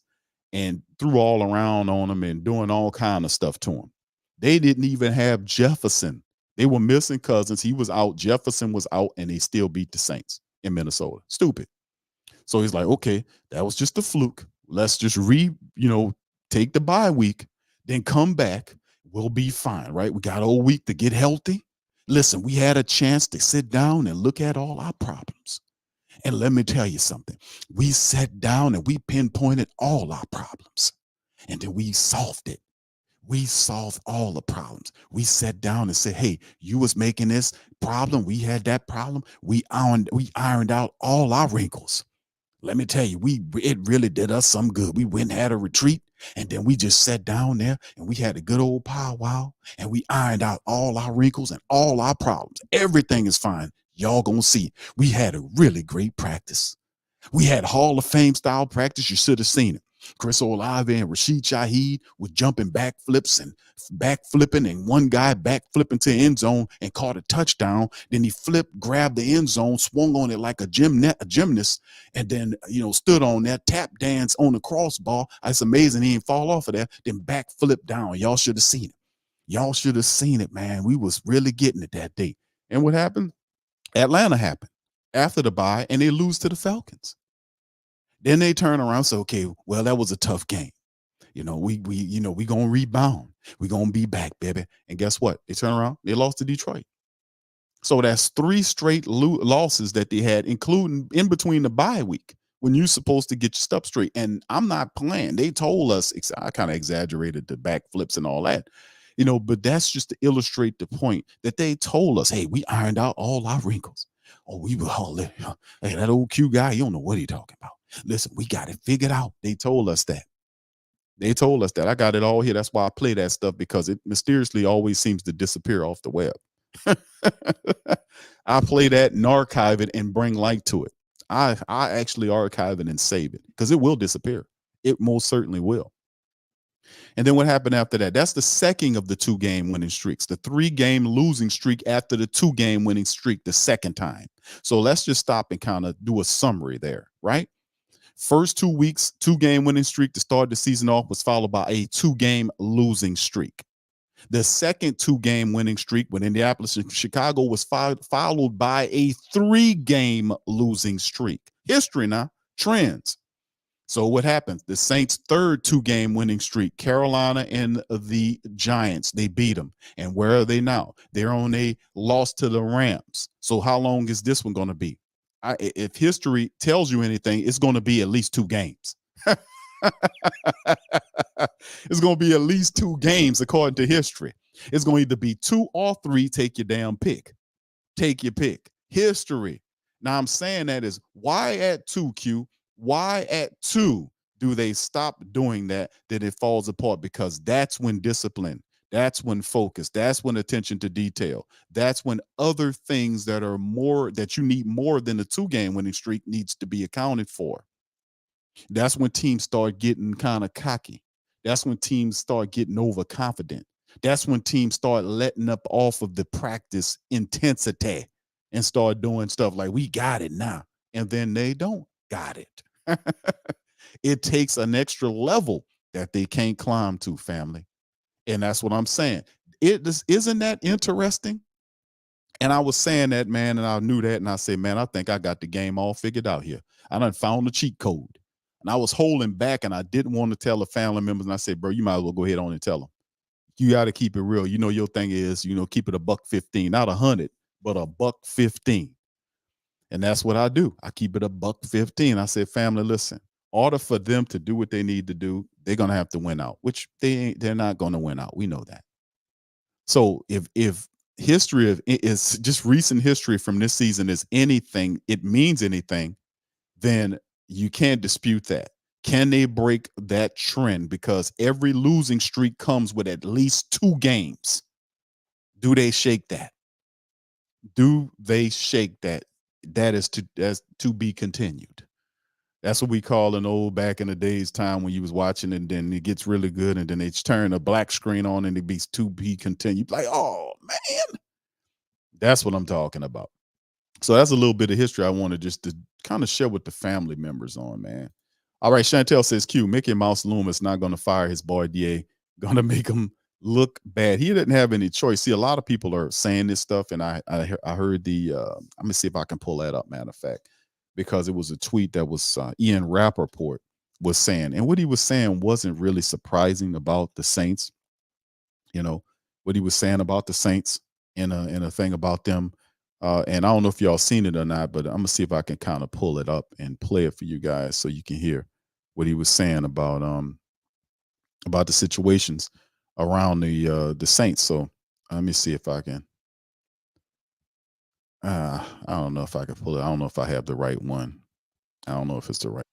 and threw all around on them and doing all kind of stuff to them. They didn't even have Jefferson. They were missing Cousins. He was out. Jefferson was out, and they still beat the Saints in Minnesota. Stupid. So he's like, okay, that was just a fluke. Let's just take the bye week, then come back. We'll be fine, right? We got a whole week to get healthy. Listen, we had a chance to sit down and look at all our problems. And let me tell you something. We sat down and we pinpointed all our problems. And then we solved it. We solved all the problems. We sat down and said, hey, you was making this problem. We had that problem. We ironed out all our wrinkles. Let me tell you, it really did us some good. We went and had a retreat, and then we just sat down there and we had a good old powwow, and we ironed out all our wrinkles and all our problems. Everything is fine. Y'all gonna see. We had a really great practice. We had Hall of Fame style practice. You should have seen it. Chris Olave and Rashid Shaheed was jumping backflips and backflipping, and one guy backflipping to the end zone and caught a touchdown. Then he flipped, grabbed the end zone, swung on it like a gymnast, and then stood on that tap dance on the crossbar. It's amazing he didn't fall off of that. Then backflip down. Y'all should have seen it. Y'all should have seen it, man. We was really getting it that day. And what happened? Atlanta happened after the bye, and they lose to the Falcons. Then they turn around and say, okay, well, that was a tough game. We gonna rebound. We gonna be back, baby. And guess what? They turn around, they lost to Detroit. So that's 3 straight losses that they had, including in between the bye week when you're supposed to get your stuff straight. And I'm not playing. They told us, I kind of exaggerated the backflips and all that, but that's just to illustrate the point that they told us, hey, we ironed out all our wrinkles. Oh, we were all hey, that old Q guy, you don't know what he's talking about. Listen, we got it figured out. They told us that. I got it all here. That's why I play that stuff, because it mysteriously always seems to disappear off the web. I play that and archive it and bring light to it. I actually archive it and save it because it will disappear. It most certainly will. And then what happened after that? That's the second of the 2-game winning streaks, the 3-game losing streak after the 2-game winning streak the second time. So let's just stop and kind of do a summary there, right? First 2 weeks, 2-game winning streak to start the season off was followed by a 2-game losing streak. The second 2-game winning streak with Indianapolis and Chicago was followed by a 3-game losing streak. History now, trends. So what happened? The Saints' third 2-game winning streak, Carolina and the Giants, they beat them. And where are they now? They're on a loss to the Rams. So how long is this one going to be? If history tells you anything, it's going to be at least 2 games. It's going to be at least 2 games according to history. It's going to either be 2 or 3. Take your damn pick. Take your pick. History. Now I'm saying that is why at 2, Q? Why at 2 do they stop doing that it falls apart? Because that's when discipline, that's when focus, that's when attention to detail, that's when other things that are more, that you need more than the 2-game winning streak needs to be accounted for. That's when teams start getting kind of cocky. That's when teams start getting overconfident. That's when teams start letting up off of the practice intensity and start doing stuff like, we got it now. And then they don't got it. It takes an extra level that they can't climb to, family. And that's what I'm saying. Isn't that interesting? And I was saying that, man, and I knew that. And I said, man, I think I got the game all figured out here. I done found the cheat code. And I was holding back, and I didn't want to tell the family members. And I said, bro, you might as well go ahead on and tell them. You got to keep it real. Your thing is, keep it $1.15, not 100, but $1.15. And that's what I do. I keep it $1.15. I said, family, listen, order for them to do what they need to do, they're going to have to win out, which they're not going to win out. We know that. So if history is just recent history from this season is anything, it means anything, then you can't dispute that. Can they break that trend? Because every losing streak comes with at least 2 games. Do they shake that? Do they shake that? That is to be continued. That's what we call an old back in the days time when you was watching and then it gets really good and then they turn a black screen on and it be to be continued. Like, oh man, that's what I'm talking about. So that's a little bit of history I wanted just to kind of share with the family members on, man. All right, Chantel says Q, Mickey Mouse Loomis not going to fire his boy DA, going to make him look bad. He didn't have any choice. See, a lot of people are saying this stuff, and I heard the let me see if I can pull that up, matter of fact, because it was a tweet that was Ian Rappaport was saying, and what he was saying wasn't really surprising about the Saints. You know what he was saying about the Saints in a thing about them. And I don't know if y'all seen it or not, but I'm gonna see if I can kind of pull it up and play it for you guys so you can hear what he was saying about the situations around the Saints. So let me see if I can. I don't know if I can pull it. I don't know if I have the right one. I don't know if it's the right.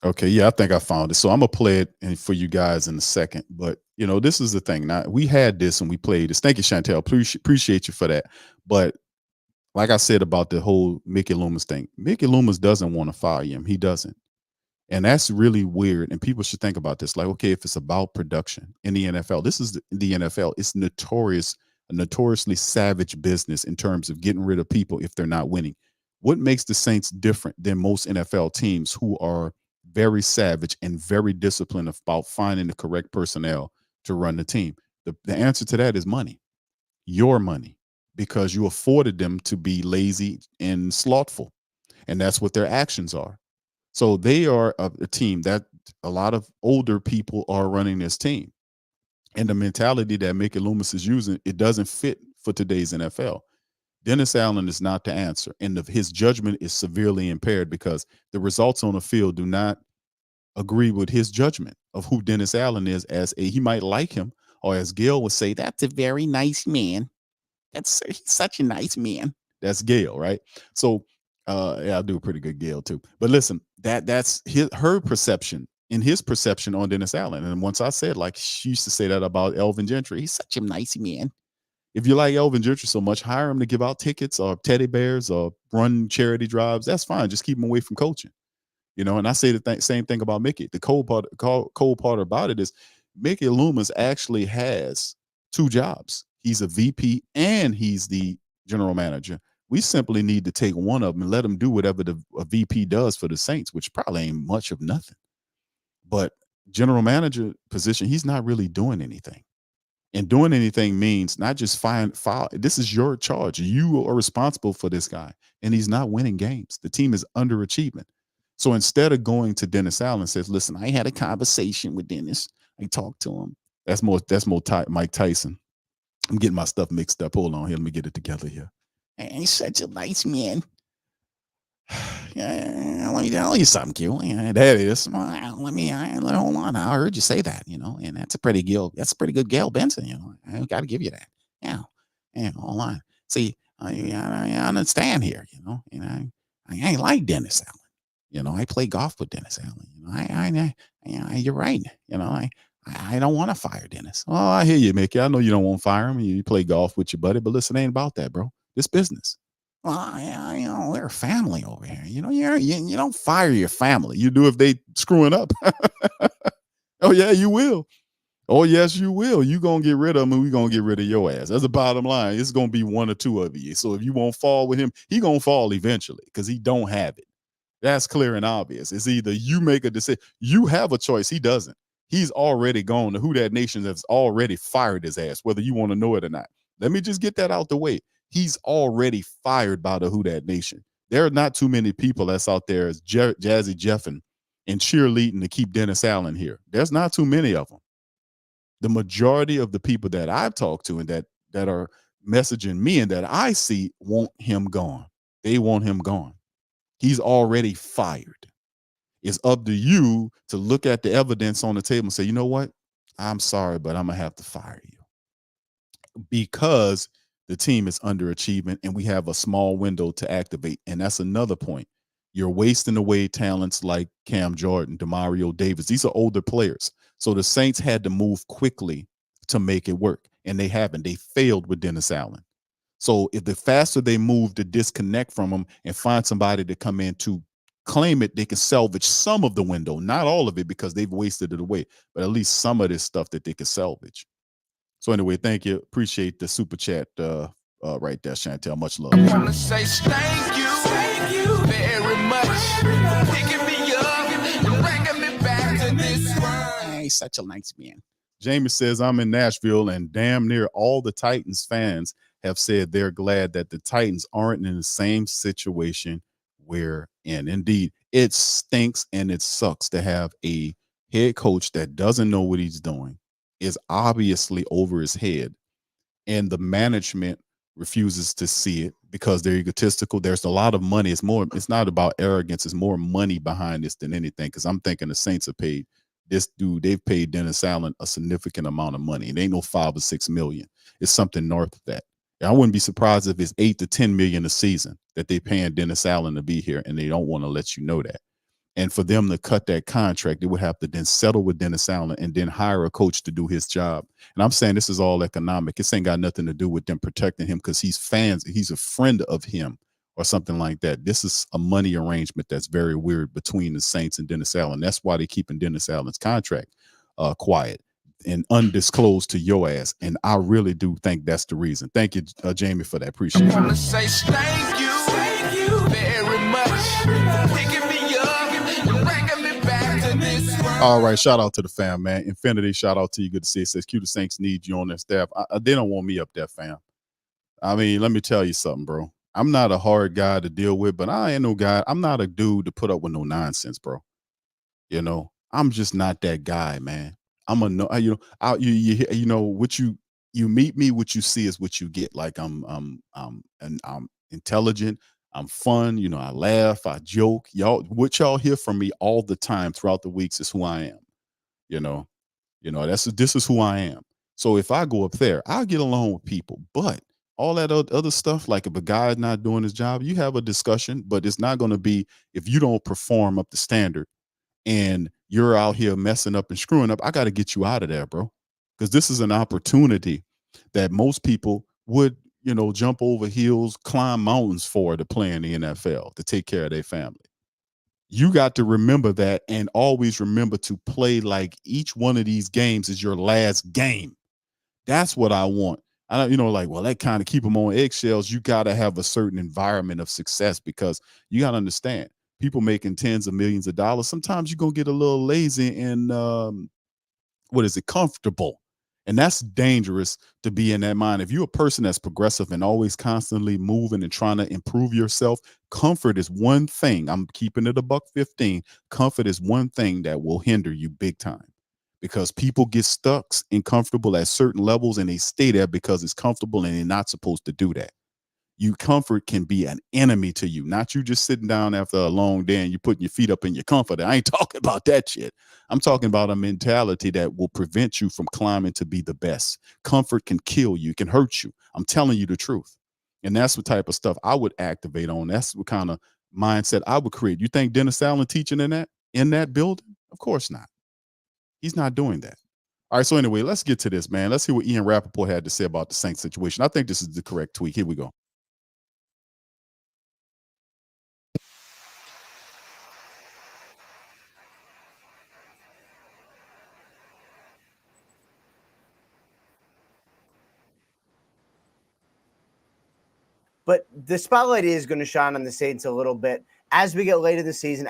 Okay, yeah, I think I found it. So I'm gonna play it for you guys in a second. But this is the thing. Now we had this and we played this. Thank you, Chantel. Appreciate you for that. But like I said about the whole Mickey Loomis thing, Mickey Loomis doesn't want to fire him. He doesn't. And that's really weird. And people should think about this. Like, okay, if it's about production in the NFL, this is the NFL. It's a notoriously savage business in terms of getting rid of people if they're not winning. What makes the Saints different than most NFL teams who are very savage and very disciplined about finding the correct personnel to run the team? The answer to that is money, your money, because you afforded them to be lazy and slothful. And that's what their actions are. So they are a team that a lot of older people are running this team. And the mentality that Mickey Loomis is using, it doesn't fit for today's NFL. Dennis Allen is not the answer. And his judgment is severely impaired because the results on the field do not agree with his judgment of who Dennis Allen is he might like him, or as Gail would say, that's a very nice man. He's such a nice man. That's Gail, right? So yeah, I'll do a pretty good Gail too. But listen, that's her perception and his perception on Dennis Allen. And once I said, like she used to say that about Elvin Gentry, he's such a nice man. If you like Elvin Gentry so much, hire him to give out tickets or teddy bears or run charity drives. That's fine. Just keep him away from coaching. And I say the same thing about Mickey. The cold part about it is Mickey Loomis actually has two jobs. He's a VP and he's the general manager. We simply need to take one of them and let him do whatever a VP does for the Saints, which probably ain't much of nothing. But general manager position, he's not really doing anything. And doing anything means not just file. This is your charge. You are responsible for this guy, and he's not winning games. The team is underachieving. So instead of going to Dennis Allen, says, "Listen, I had a conversation with Dennis. I talked to him." That's more Mike Tyson. I'm getting my stuff mixed up. Hold on here. Let me get it together here. And he's such a nice man. Yeah, let me tell you something, Q. That is. Let me hold on. I heard you say that, and that's a pretty good Gail Benson, I got to give you that. Yeah, hold on. See, I understand here, and I ain't like Dennis Allen. I play golf with Dennis Allen. You're right. I don't want to fire Dennis. Oh, I hear you, Mickey. I know you don't want to fire him. You play golf with your buddy, but listen, it ain't about that, bro. This business. Well, yeah, we're a family over here. You don't fire your family. You do if they screwing up. Oh yeah, you will. Oh yes, you will. You gonna get rid of him, and we gonna get rid of your ass. That's the bottom line. It's gonna be one or two of you. So if you won't fall with him, he gonna fall eventually because he don't have it. That's clear and obvious. It's either you make a decision. You have a choice. He doesn't. He's already gone. The Who Dat Nation has already fired his ass, whether you want to know it or not. Let me just get that out the way. He's already fired by the Who Dat Nation. There are not too many people that's out there as Jazzy Jeffin and cheerleading to keep Dennis Allen here. There's not too many of them. The majority of the people that I've talked to and that are messaging me and that I see want him gone. They want him gone. He's already fired. It's up to you to look at the evidence on the table and say, you know what? I'm sorry, but I'm going to have to fire you because the team is underachieving and we have a small window to activate. And that's another point. You're wasting away talents like Cam Jordan, Demario Davis. These are older players. So the Saints had to move quickly to make it work. And they haven't. They failed with Dennis Allen. So if the faster they move to disconnect from them and find somebody to come in to claim it, they can salvage some of the window, not all of it because they've wasted it away, but at least some of this stuff that they can salvage. So anyway, thank you. Appreciate the super chat right there, Chantel. Much love. I want to say thank you very much for picking me up and bringing me back to this world. He's such a nice man. Jamie says, I'm in Nashville and damn near all the Titans fans have said they're glad that the Titans aren't in the same situation we're in. Indeed, it stinks and it sucks to have a head coach that doesn't know what he's doing, is obviously over his head, and the management refuses to see it because they're egotistical. There's a lot of money. It's not about arrogance. It's more money behind this than anything. Because I'm thinking the Saints have paid this dude, they've paid Dennis Allen a significant amount of money. It ain't no 5 or 6 million. It's something north of that. I wouldn't be surprised if it's 8 to 10 million a season that they're paying Dennis Allen to be here, and they don't want to let you know that. And for them to cut that contract, they would have to then settle with Dennis Allen and then hire a coach to do his job. And I'm saying this is all economic. This ain't got nothing to do with them protecting him because he's a friend of him or something like that. This is a money arrangement that's very weird between the Saints and Dennis Allen. That's why they're keeping Dennis Allen's contract quiet and undisclosed to your ass. And I really do think that's the reason. Thank you, Jamie, for that. Appreciate it. I want to say thank you very much for picking me up and bringing me back to this world. All right, shout out to the fam, man. Infinity, shout out to you. Good to see it. Says Q, the Saints need you on their staff. They don't want me up there, fam. I mean, let me tell you something, bro. I'm not a hard guy to deal with, but I ain't no guy. I'm not a dude to put up with no nonsense, bro. You know, I'm just not that guy, man. I'm a no, you know what you meet me, what you see is what you get. Like I'm intelligent, I'm fun, you know, I laugh, I joke. What y'all hear from me all the time throughout the weeks is who I am. You know, this is who I am. So if I go up there, I'll get along with people, but all that other stuff, like if a guy's not doing his job, you have a discussion, but it's not going to be if you don't perform up to standard and you're out here messing up and screwing up, I got to get you out of there, bro. Because this is an opportunity that most people would, you know, jump over hills, climb mountains for to play in the NFL, to take care of their family. You got to remember that and always remember to play like each one of these games is your last game. That's what I want. I don't, you know, like, well, that kind of keep them on eggshells. You got to have a certain environment of success because you got to understand people making tens of millions of dollars. Sometimes you're going to get a little lazy and comfortable. And that's dangerous to be in that mind. If you're a person that's progressive and always constantly moving and trying to improve yourself, comfort is one thing. I'm keeping it $1.15. Comfort is one thing that will hinder you big time. Because people get stuck and comfortable at certain levels and they stay there because it's comfortable and they're not supposed to do that. Comfort can be an enemy to you, not you just sitting down after a long day and you putting your feet up in your comfort. I ain't talking about that shit. I'm talking about a mentality that will prevent you from climbing to be the best. Comfort can kill you, can hurt you. I'm telling you the truth. And that's what type of stuff I would activate on. That's what kind of mindset I would create. You think Dennis Allen teaching in that building? Of course not. He's not doing that. All right, so anyway, let's get to this, man. Let's hear what Ian Rappaport had to say about the Saints situation. I think this is the correct tweet. Here we go. But the spotlight is going to shine on the Saints a little bit as we get late in the season.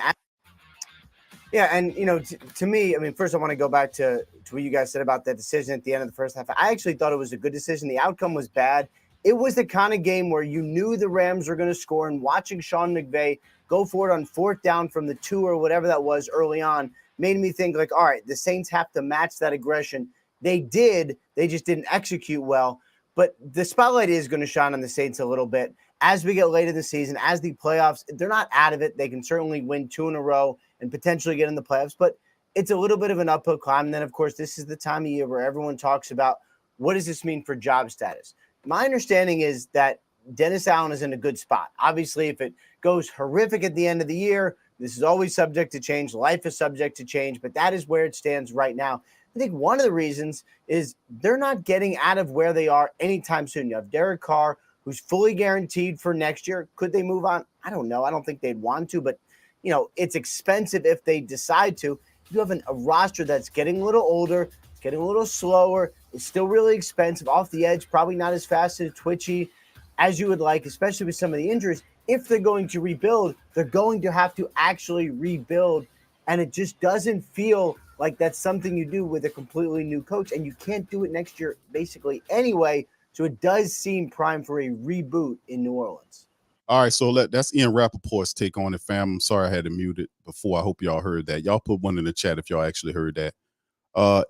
Yeah, and, you know, to me, I mean, first I want to go back to what you guys said about that decision at the end of the first half. I actually thought it was a good decision. The outcome was bad. It was the kind of game where you knew the Rams were going to score, and watching Sean McVay go for it on 4th down from the 2 or whatever that was early on made me think, like, all right, the Saints have to match that aggression. They did. They just didn't execute well. But the spotlight is going to shine on the Saints a little bit as we get late in the season, as the playoffs. They're not out of it. They can certainly win 2 in a row and potentially get in the playoffs, but it's a little bit of an uphill climb. And then, of course, this is the time of year where everyone talks about what does this mean for job status. My understanding is that Dennis Allen is in a good spot. Obviously, if it goes horrific at the end of the year, this is always subject to change. Life is subject to change, but that is where it stands right now. I think one of the reasons is they're not getting out of where they are anytime soon. You have Derek Carr, who's fully guaranteed for next year. Could they move on? I don't know. I don't think they'd want to, but it's expensive if they decide to. You have a roster that's getting a little older, getting a little slower. It's still really expensive off the edge, probably not as fast and twitchy as you would like, especially with some of the injuries. If they're going to rebuild, they're going to have to actually rebuild. And it just doesn't feel like that's something you do with a completely new coach. And you can't do it next year basically anyway. So it does seem prime for a reboot in New Orleans. All right, so that's Ian Rappaport's take on it, fam. I'm sorry I had to mute it before. I hope y'all heard that. Y'all put one in the chat if y'all actually heard that.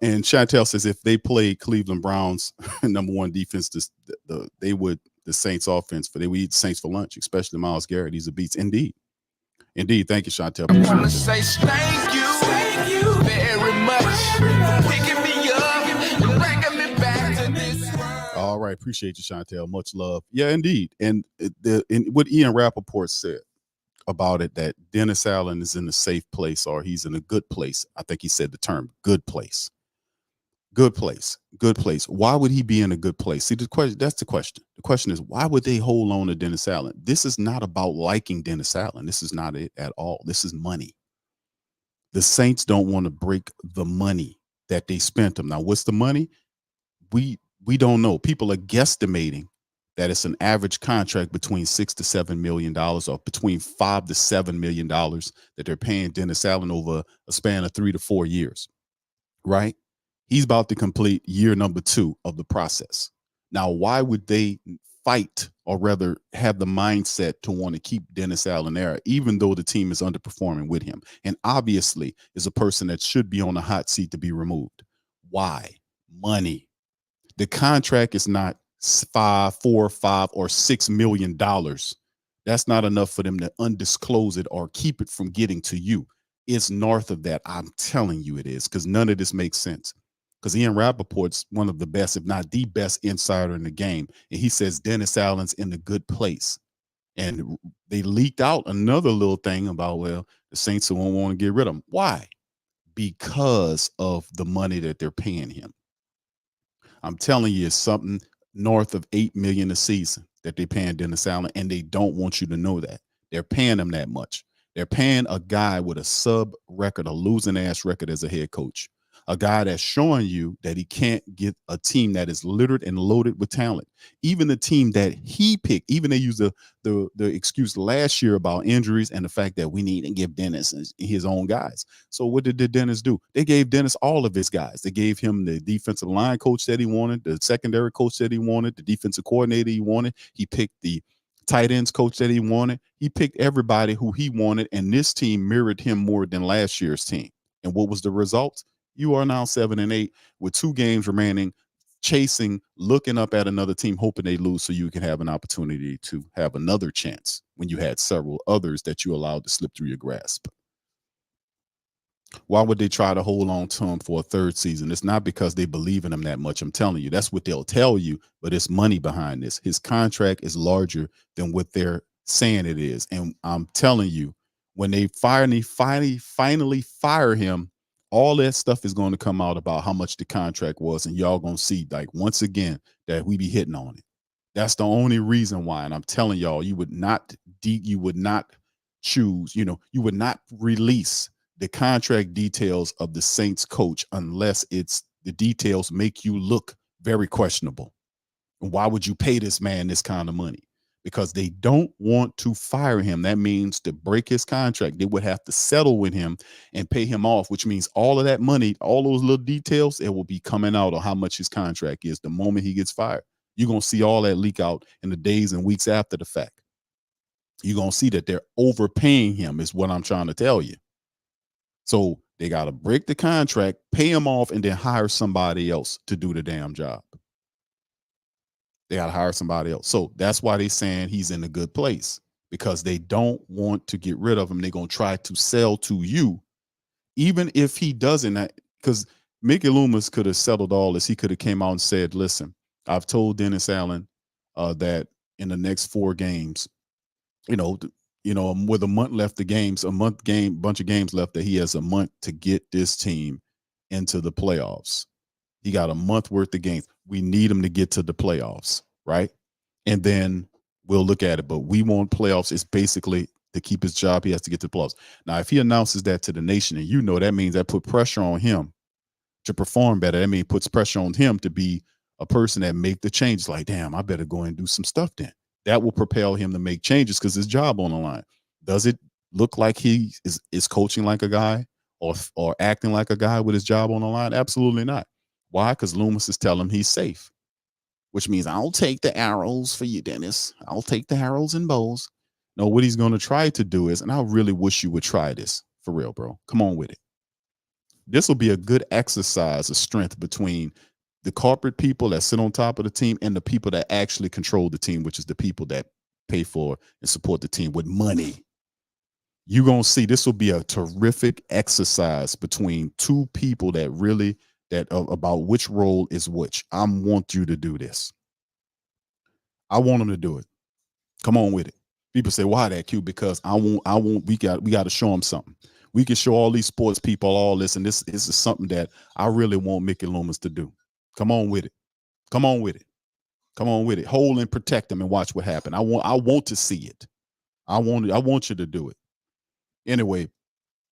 And Chantel says if they play Cleveland Browns number one defense, they would the Saints offense, they would eat the Saints for lunch, especially Myles Garrett. He's a beast. Indeed. Thank you, Chantel. I want to say thank you very much for picking me up and bringing me back to this world. All right, appreciate you, Chantel. Much love. Yeah, indeed. And what Ian Rappaport said about it, that Dennis Allen is in a safe place, or he's in a good place. I think he said the term good place. Good place. Good place. Why would he be in a good place? See, that's the question. The question is, why would they hold on to Dennis Allen? This is not about liking Dennis Allen. This is not it at all. This is money. The Saints don't want to break the money that they spent him. Now, what's the money? We don't know. People are guesstimating that it's an average contract between $6 to $7 million, or between $5 to $7 million that they're paying Dennis Allen over a span of 3 to 4 years, right? He's about to complete year number 2 of the process. Now, why would they fight, or rather have the mindset to want to keep Dennis Allen there, even though the team is underperforming with him? And obviously is a person that should be on the hot seat to be removed. Why? Money. The contract is not $4, $5, or $6 million. That's not enough for them to undisclose it or keep it from getting to you. It's north of that. I'm telling you it is, because none of this makes sense. Because Ian Rappaport's one of the best, if not the best, insider in the game. And he says Dennis Allen's in a good place. And they leaked out another little thing about, well, the Saints won't want to get rid of him. Why? Because of the money that they're paying him. I'm telling you, it's something north of $8 million a season that they're paying Dennis Allen, and they don't want you to know that. They're paying him that much. They're paying a guy with a sub record, a losing ass record as a head coach. A guy that's showing you that he can't get a team that is littered and loaded with talent. Even the team that he picked, even they used the excuse last year about injuries and the fact that we need to give Dennis his own guys. So what did Dennis do? They gave Dennis all of his guys. They gave him the defensive line coach that he wanted, the secondary coach that he wanted, the defensive coordinator he wanted. He picked the tight ends coach that he wanted. He picked everybody who he wanted, and this team mirrored him more than last year's team. And what was the result? You are now 7-8 with 2 games remaining, chasing, looking up at another team, hoping they lose so you can have an opportunity to have another chance when you had several others that you allowed to slip through your grasp. Why would they try to hold on to him for a 3rd season? It's not because they believe in him that much. I'm telling you, that's what they'll tell you, but it's money behind this. His contract is larger than what they're saying it is. And I'm telling you, when they finally fire him, all that stuff is going to come out about how much the contract was, and y'all going to see, like, once again, that we be hitting on it. That's the only reason why. And I'm telling y'all, you would not choose, you would not release the contract details of the Saints coach unless the details make you look very questionable. And why would you pay this man this kind of money? Because they don't want to fire him. That means to break his contract, they would have to settle with him and pay him off, which means all of that money, all those little details, it will be coming out on how much his contract is the moment he gets fired. You're going to see all that leak out in the days and weeks after the fact. You're going to see that they're overpaying him is what I'm trying to tell you. So they got to break the contract, pay him off, and then hire somebody else to do the damn job. They got to hire somebody else. So that's why they're saying he's in a good place, because they don't want to get rid of him. They're going to try to sell to you, even if he doesn't. Because Mickey Loomis could have settled all this. He could have came out and said, listen, I've told Dennis Allen that in the next 4 games, with a month left, bunch of games left, that he has a month to get this team into the playoffs. He got a month worth of games. We need him to get to the playoffs, right? and then we'll look at it. But we want playoffs. It's basically to keep his job. He has to get to the playoffs. Now, if he announces that to the nation, and that means that put pressure on him to perform better. That means puts pressure on him to be a person that make the change. Like, damn, I better go and do some stuff then. That will propel him to make changes because his job on the line. Does it look like he is coaching like a guy or acting like a guy with his job on the line? Absolutely not. Why? Because Loomis is telling him he's safe, which means I'll take the arrows for you, Dennis. I'll take the arrows and bows. No, what he's going to try to do is, and I really wish you would try this for real, bro. Come on with it. This will be a good exercise of strength between the corporate people that sit on top of the team and the people that actually control the team, which is the people that pay for and support the team with money. You're going to see this will be a terrific exercise between two people that really about which role is which. I want you to do this. I want them to do it. Come on with it. People say, why that, Q? Because we got to show them something. We can show all these sports people all this, and this is something that I really want Mickey Loomis to do. Come on with it. Come on with it. Come on with it. Hold and protect them and watch what happens. I want to see it. I want you to do it. Anyway,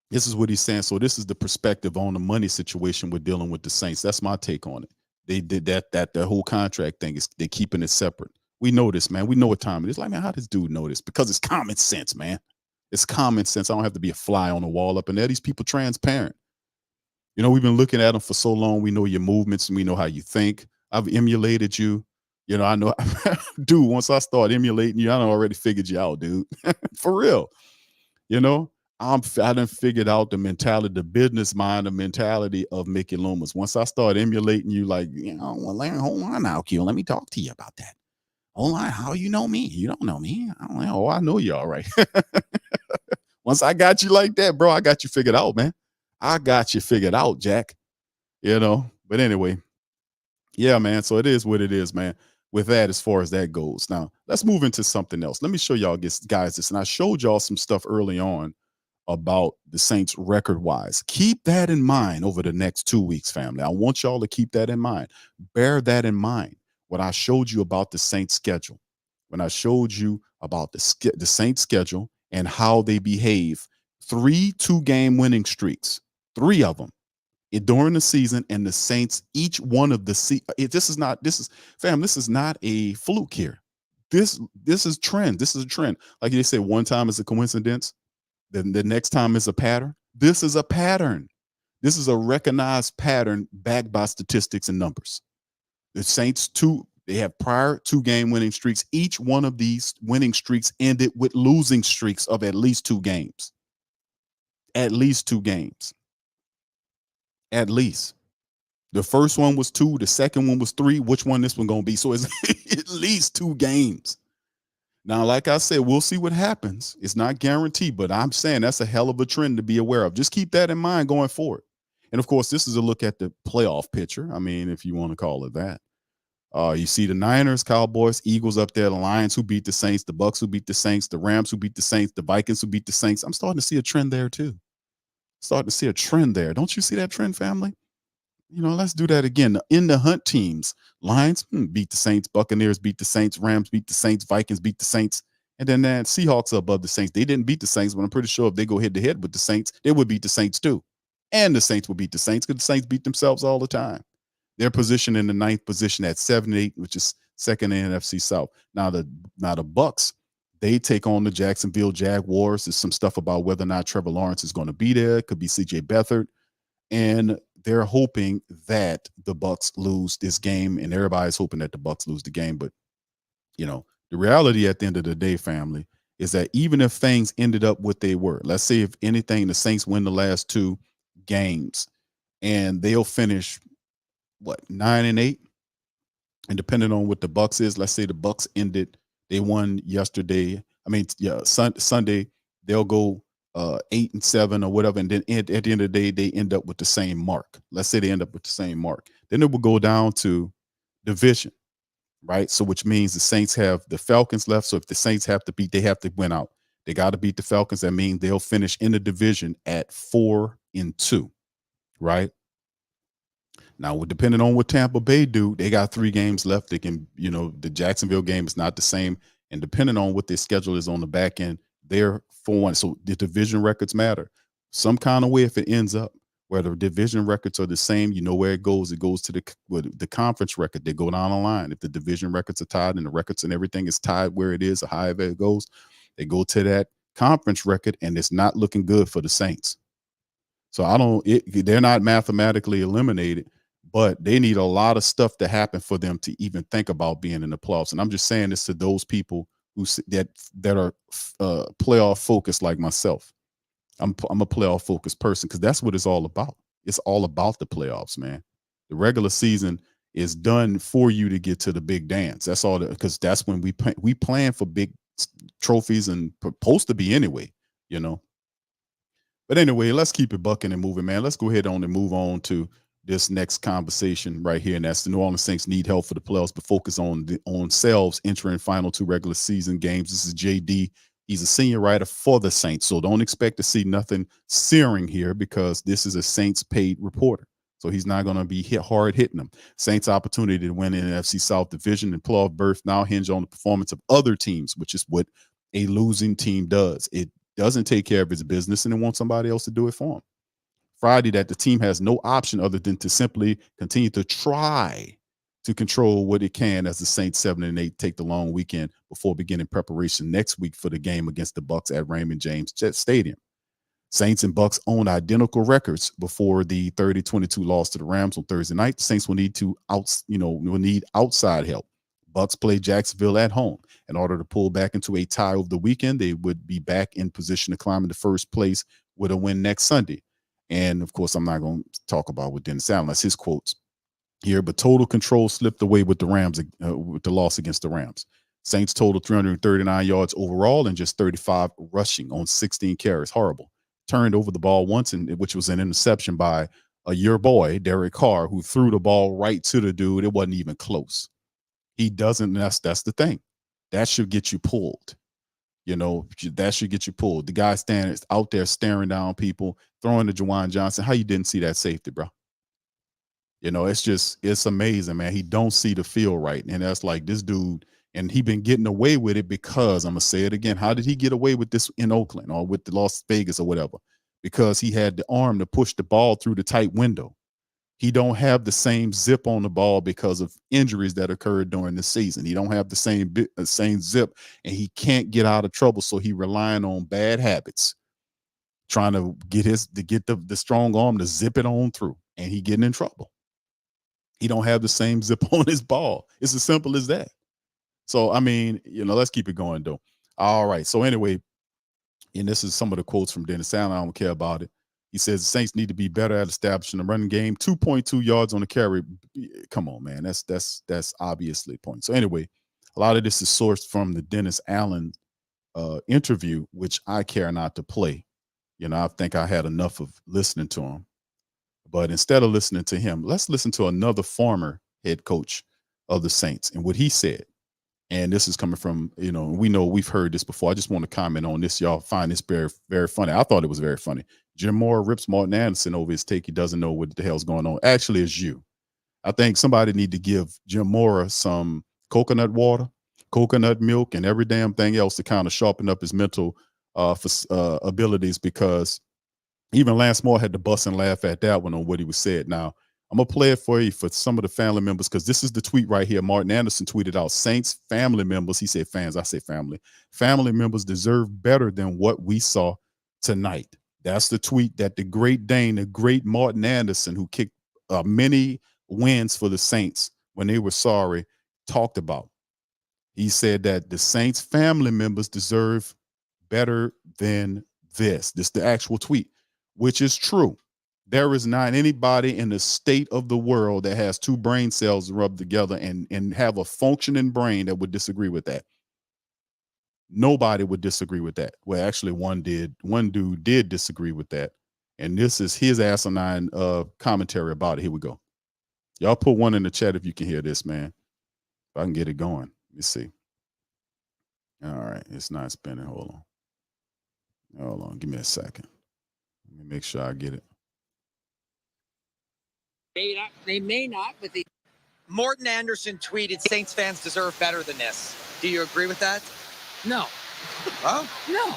this is what he's saying. So this is the perspective on the money situation we're dealing with the Saints. That's my take on it. They did that whole contract thing is they're keeping it separate. We know this, man. We know what time it is. Like, man, how does dude know this? Because it's common sense, man. It's common sense. I don't have to be a fly on the wall up in there. These people transparent. We've been looking at them for so long. We know your movements and we know how you think. I've emulated you. I know, dude, once I start emulating you, I done already figured you out, dude. For real. I done figured out the mentality, the business mind, the mentality of Mickey Loomis. Once I start emulating you, like, well, Larry, hold on now, Q. Let me talk to you about that. Hold on, how you know me? You don't know me. I don't know. Oh, I know you all right. Once I got you like that, bro, I got you figured out, man. I got you figured out, Jack. But anyway, yeah, man. So it is what it is, man. With that, as far as that goes. Now, let's move into something else. Let me show y'all guys this. And I showed y'all some stuff early on about the Saints record-wise. Keep that in mind over the next 2 weeks, family. I want y'all to keep that in mind. Bear that in mind. When I showed you about the Saints schedule, when I showed you about the Saints schedule and how they behave, 3 2-game winning streaks, 3 of them during the season, and the Saints, each one of the this is not a fluke here. This is trend. This is a trend. Like they say, one time is a coincidence, then the next time is a pattern. This is a pattern. This is a recognized pattern backed by statistics and numbers. The Saints, they have prior 2-game winning streaks. Each one of these winning streaks ended with losing streaks of at least 2 games. At least 2 games. At least. The first one was 2. The second one was 3. Which one this one going to be? So it's at least 2 games. Now, like I said, we'll see what happens. It's not guaranteed, but I'm saying that's a hell of a trend to be aware of. Just keep that in mind going forward. And of course, this is a look at the playoff picture. I mean, if you want to call it that. You see the Niners, Cowboys, Eagles up there, the Lions who beat the Saints, the Bucks who beat the Saints, the Rams who beat the Saints, the Vikings who beat the Saints. I'm starting to see a trend there too. Starting to see a trend there. Don't you see that trend, family? Let's do that again. In the hunt teams, Lions beat the Saints, Buccaneers beat the Saints, Rams beat the Saints, Vikings beat the Saints, and then Seahawks are above the Saints. They didn't beat the Saints, but I'm pretty sure if they go head to head with the Saints, they would beat the Saints too. And the Saints will beat the Saints because the Saints beat themselves all the time. They're positioned in the 9th position at 7-8, which is second in NFC South. Now the Bucks, they take on the Jacksonville Jaguars. There's some stuff about whether or not Trevor Lawrence is going to be there. It could be C.J. Beathard, and they're hoping that the Bucks lose this game, and everybody's hoping that the Bucks lose the game. But the reality at the end of the day, family, is that even if things ended up what they were, let's say if anything, the Saints win the last 2 games, and they'll finish 9-8, and depending on what the Bucks is, let's say the Bucks they won yesterday. Sunday they'll go 8-7 or whatever, and then at the end of the day they end up with the same mark. Let's say they end up with the same mark. Then it will go down to division, right? So which means the Saints have the Falcons left. So if the Saints have to they have to win out. They got to beat the Falcons. That means they'll finish in the division at 4-2, right? Now, depending on what Tampa Bay do, they got 3 games left. They can, the Jacksonville game is not the same. And depending on what their schedule is on the back end, they're 4-1. So the division records matter. Some kind of way, if it ends up where the division records are the same, you know where it goes. It goes to the conference record. They go down the line. If the division records are tied and the records and everything is tied where it is, or however it goes, they go to that conference record, and it's not looking good for the Saints. So they're not mathematically eliminated, but they need a lot of stuff to happen for them to even think about being in the playoffs. And I'm just saying this to those people that are playoff focused like myself. I'm a playoff focused person because that's what it's all about. It's all about the playoffs, man. The regular season is done for you to get to the big dance. That's all, because that's when we plan for big trophies and supposed to be anyway, But anyway, let's keep it bucking and moving, man. Let's go ahead on and move on to this next conversation right here. And that's the New Orleans Saints need help for the playoffs, but focus on themselves entering final 2 regular season games. This is JD. He's a senior writer for the Saints. So don't expect to see nothing searing here, because this is a Saints paid reporter. So he's not going to be hard hitting them. Saints' opportunity to win in the NFC South division and playoff berth now hinge on the performance of other teams, which is what a losing team does. It doesn't take care of its business and it wants somebody else to do it for him. Friday, that the team has no option other than to simply continue to try to control what it can as the Saints 7-8 take the long weekend before beginning preparation next week for the game against the Bucks at Raymond James Stadium. Saints and Bucks own identical records before the 30-22 loss to the Rams on Thursday night. The Saints will need outside help. Bucks play Jacksonville at home. In order to pull back into a tie over the weekend, they would be back in position to climb into first place with a win next Sunday. And of course, I'm not going to talk about what Dennis Allen, that's his quotes here, but total control slipped away with the Rams, with the loss against the Rams. Saints total 339 yards overall and just 35 rushing on 16 carries. Horrible. Turned over the ball once, which was an interception by your boy, Derek Carr, who threw the ball right to the dude. It wasn't even close. He doesn't. That's the thing. That should get you pulled. That should get you pulled. The guy standing out there staring down people, throwing to Juwan Johnson. How you didn't see that safety, bro? It's amazing, man. He don't see the field right. And that's like this dude, and he been getting away with it because, I'm going to say it again, how did he get away with this in Oakland or with the Las Vegas or whatever? Because he had the arm to push the ball through the tight window. He don't have the same zip on the ball because of injuries that occurred during the season. He don't have the same zip, and he can't get out of trouble. So he relying on bad habits, trying to get the strong arm to zip it on through, and he getting in trouble. He don't have the same zip on his ball. It's as simple as that. So, I mean, let's keep it going, though. All right. So anyway, and this is some of the quotes from Dennis Allen. I don't care about it. He says the Saints need to be better at establishing the running game. 2.2 yards on the carry. Come on, man. That's obviously a point. So anyway, a lot of this is sourced from the Dennis Allen interview, which I care not to play. I think I had enough of listening to him. But instead of listening to him, let's listen to another former head coach of the Saints and what he said. And this is coming from, we know we've heard this before. I just want to comment on this. Y'all find this very, very funny. I thought it was very funny. Jim Moore rips Martin Anderson over his take. He doesn't know what the hell's going on. Actually, it's you. I think somebody need to give Jim Moore some coconut water, coconut milk, and every damn thing else to kind of sharpen up his mental abilities, because even Lance Moore had to bust and laugh at that one on what he was said. Now, I'm going to play it for you for some of the family members, because this is the tweet right here. Martin Anderson tweeted out, Saints family members, he said fans, I say family. Family members deserve better than what we saw tonight. That's the tweet that the great Dane, the great Martin Anderson, who kicked many wins for the Saints when they were sorry, talked about. He said that the Saints family members deserve better than this. This is the actual tweet, which is true. There is not anybody in the state of the world that has 2 brain cells rubbed together and have a functioning brain that would disagree with that. Nobody would disagree with that. Well, actually, one dude did disagree with that. And this is his asinine commentary about it. Here we go. Y'all put one in the chat if you can hear this, man. If I can get it going. Let me see. All right. It's not spinning. Hold on. Give me a second. Let me make sure I get it. They may not, but they. Morton Anderson tweeted, Saints fans deserve better than this. Do you agree with that? No. Oh. No.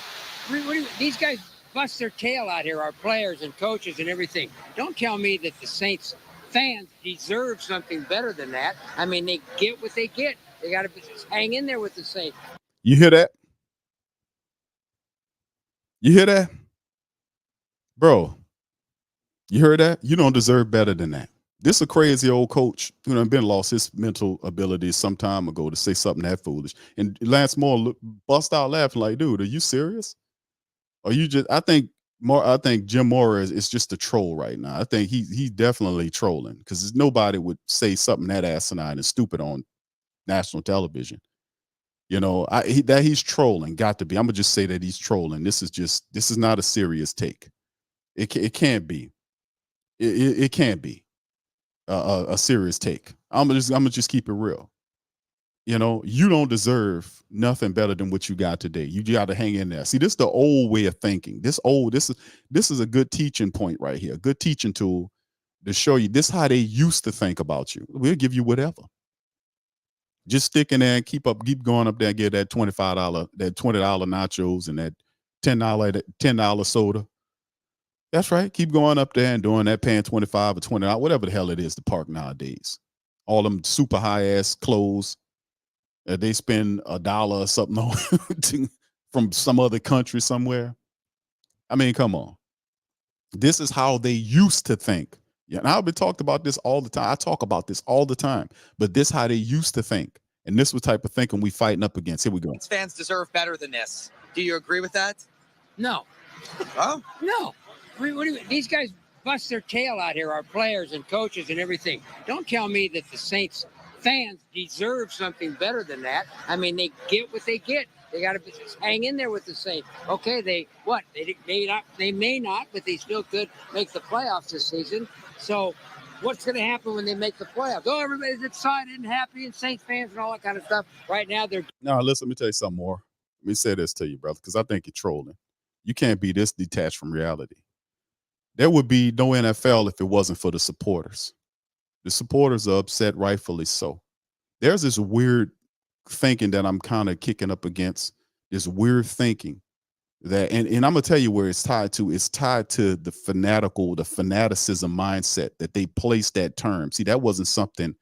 These guys bust their tail out here, our players and coaches and everything. Don't tell me that the Saints fans deserve something better than that. I mean, they get what they get. They got to just hang in there with the Saints. You hear that? You hear that? Bro, you heard that? You don't deserve better than that. This is a crazy old coach who done been lost his mental abilities some time ago to say something that foolish. And Lance Moore bust out laughing like, dude, are you serious? Are you just? I think Jim Moore is just a troll right now. I think he's definitely trolling because nobody would say something that asinine and stupid on national television. You know, he's trolling. Got to be. I'm gonna just say that he's trolling. This is not a serious take. It can't be. It can't be a serious take. I'm gonna just keep it real. You know, you don't deserve nothing better than what you got today. You got to hang in there. See, this is the old way of thinking. This is a good teaching point right here. A good teaching tool to show you this how they used to think about you. We'll give you whatever. Just stick in there and keep going up there and get that $20 nachos and that $10 soda. That's right. Keep going up there and doing that, paying $25 or $20, whatever the hell it is to park nowadays. All them super high ass clothes. They spend $1 or something on from some other country somewhere. I mean, come on. This is how they used to think. Yeah, and I've been talked about this all the time. I talk about this all the time. But this how they used to think. And this was type of thinking we fighting up against. Here we go. Saints fans deserve better than this. Do you agree with that? No. Oh. No. These guys bust their tail out here, our players and coaches and everything. Don't tell me that the Saints fans deserve something better than that. I mean, they get what they get. They got to just hang in there with the Saints. Okay, they may not, but they still could make the playoffs this season. So what's going to happen when they make the playoffs? Oh, everybody's excited and happy and Saints fans and all that kind of stuff. Right now, they're... Now, listen, let me tell you something more. Let me say this to you, brother, because I think you're trolling. You can't be this detached from reality. There would be no NFL if it wasn't for the supporters. The supporters are upset, rightfully so. There's this weird thinking that I'm kind of kicking up against, this weird thinking that, and I'm going to tell you where it's tied to. It's tied to the fanaticism mindset that they placed that term. See, that wasn't something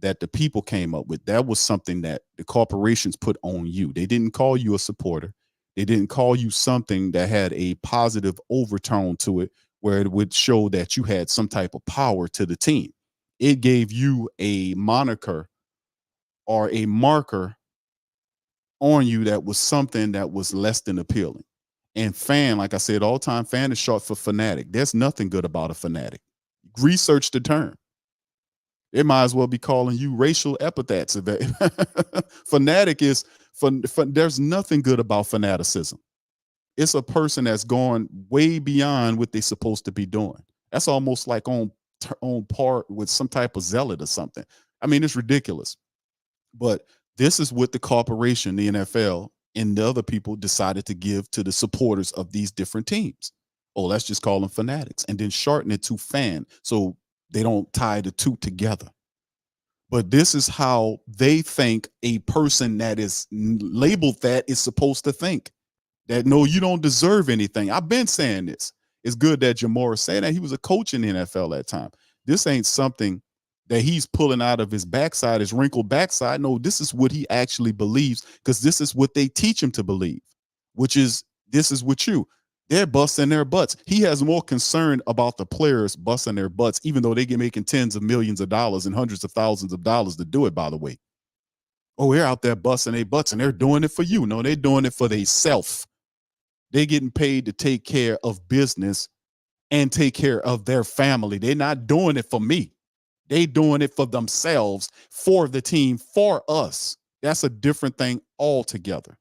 that the people came up with. That was something that the corporations put on you. They didn't call you a supporter. They didn't call you something that had a positive overtone to it, where it would show that you had some type of power to the team. It gave you a moniker or a marker on you that was something that was less than appealing. And fan, like I said, all time fan is short for fanatic. There's nothing good about a fanatic. Research the term. It might as well be calling you racial epithets. Fanatic is, there's nothing good about fanaticism. It's a person that's going way beyond what they're supposed to be doing. That's almost like on par with some type of zealot or something. I mean, it's ridiculous. But this is what the corporation, the NFL, and the other people decided to give to the supporters of these different teams. Oh, let's just call them fanatics and then shorten it to fan so they don't tie the two together. But this is how they think a person that is labeled that is supposed to think. That, no, you don't deserve anything. I've been saying this. It's good that Jamora said that. He was a coach in the NFL at that time. This ain't something that he's pulling out of his backside, his wrinkled backside. No, this is what he actually believes, because this is what they teach him to believe, which is, this is what they're busting their butts. He has more concern about the players busting their butts, even though they get making tens of millions of dollars and hundreds of thousands of dollars to do it, by the way. Oh, they're out there busting their butts and they're doing it for you. No, they're doing it for themselves. They're getting paid to take care of business and take care of their family. They're not doing it for me. They're doing it for themselves, for the team, for us. That's a different thing altogether.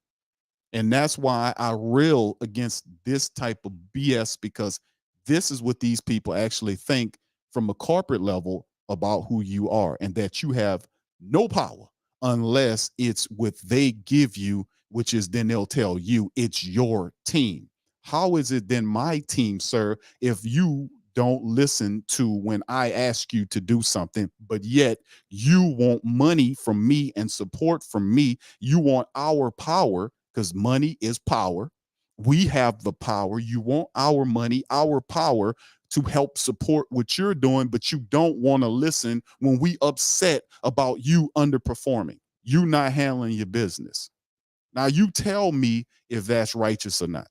And that's why I rail against this type of BS, because this is what these people actually think from a corporate level about who you are, and that you have no power unless it's what they give you, which is then they'll tell you it's your team. How is it then my team, sir, if you don't listen to when I ask you to do something, but yet you want money from me and support from me. You want our power because money is power. We have the power. You want our money, our power to help support what you're doing, but you don't want to listen when we upset about you underperforming, you not handling your business. Now you tell me if that's righteous or not.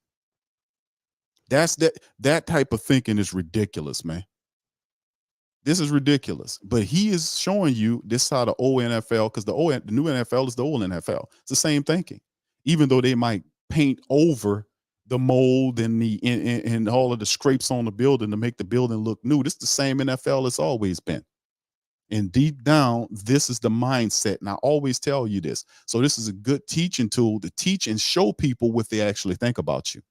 That's that type of thinking is ridiculous, man. This is ridiculous. But he is showing you this is how the old NFL, because the new NFL is the old NFL. It's the same thinking. Even though they might paint over the mold and and all of the scrapes on the building to make the building look new. This is the same NFL it's always been. And deep down, this is the mindset. And I always tell you this. So this is a good teaching tool to teach and show people what they actually think about you.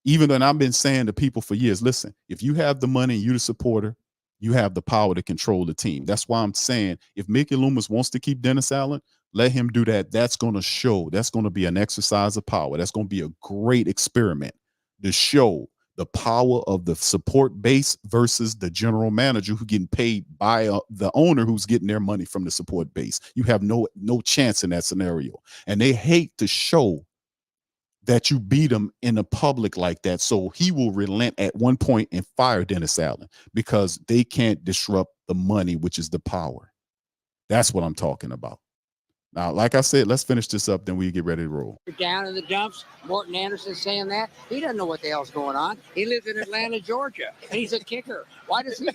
Even though I've been saying to people for years, listen, if you have the money and you're the supporter, you have the power to control the team. That's why I'm saying if Mickey Loomis wants to keep Dennis Allen, let him do that. That's going to show. That's going to be an exercise of power. That's going to be a great experiment to show the power of the support base versus the general manager who's getting paid by the owner who's getting their money from the support base. You have no chance in that scenario. And they hate to show that you beat him in the public like that. So he will relent at one point and fire Dennis Allen because they can't disrupt the money, which is the power. That's what I'm talking about. Now, like I said, let's finish this up, then we get ready to roll. Down in the dumps, Morton Anderson saying that. He doesn't know what the hell's going on. He lives in Atlanta, Georgia, and he's a kicker. Why does he?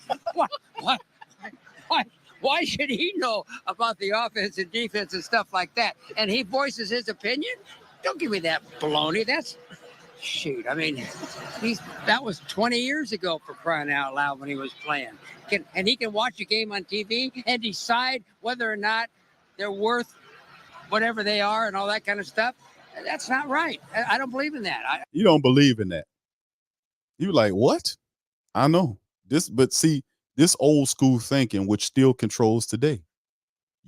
Why should he know about the offense and defense and stuff like that? And he voices his opinion? Don't give me that baloney. That's shoot. I mean, that was 20 years ago, for crying out loud, when he was playing. And he can watch a game on TV and decide whether or not they're worth whatever they are and all that kind of stuff. That's not right. I don't believe in that. You don't believe in that. You like, what? I know this, but see, this old school thinking, which still controls today.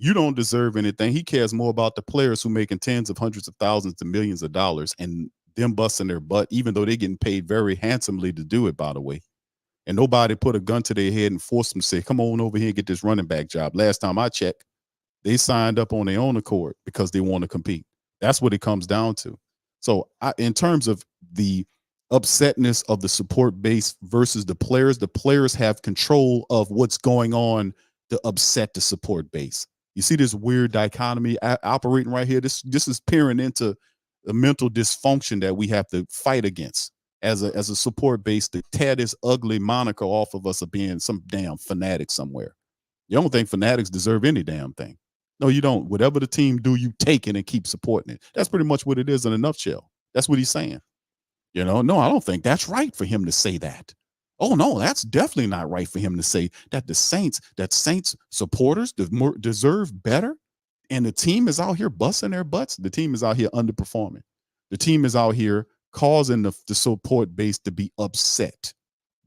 You don't deserve anything. He cares more about the players who making tens of hundreds of thousands to millions of dollars and them busting their butt, even though they're getting paid very handsomely to do it, by the way. And nobody put a gun to their head and forced them to say, come on over here and get this running back job. Last time I checked, they signed up on their own accord because they want to compete. That's what it comes down to. So in terms of the upsetness of the support base versus the players have control of what's going on to upset the support base. You see this weird dichotomy operating right here. This is peering into the mental dysfunction that we have to fight against as a support base to tear this ugly moniker off of us of being some damn fanatic somewhere. You don't think fanatics deserve any damn thing. No, you don't. Whatever the team do, you take it and keep supporting it. That's pretty much what it is in a nutshell. That's what he's saying. You know, no, I don't think that's right for him to say that. Oh, no, that's definitely not right for him to say that Saints supporters deserve better. And the team is out here busting their butts. The team is out here underperforming. The team is out here causing the support base to be upset.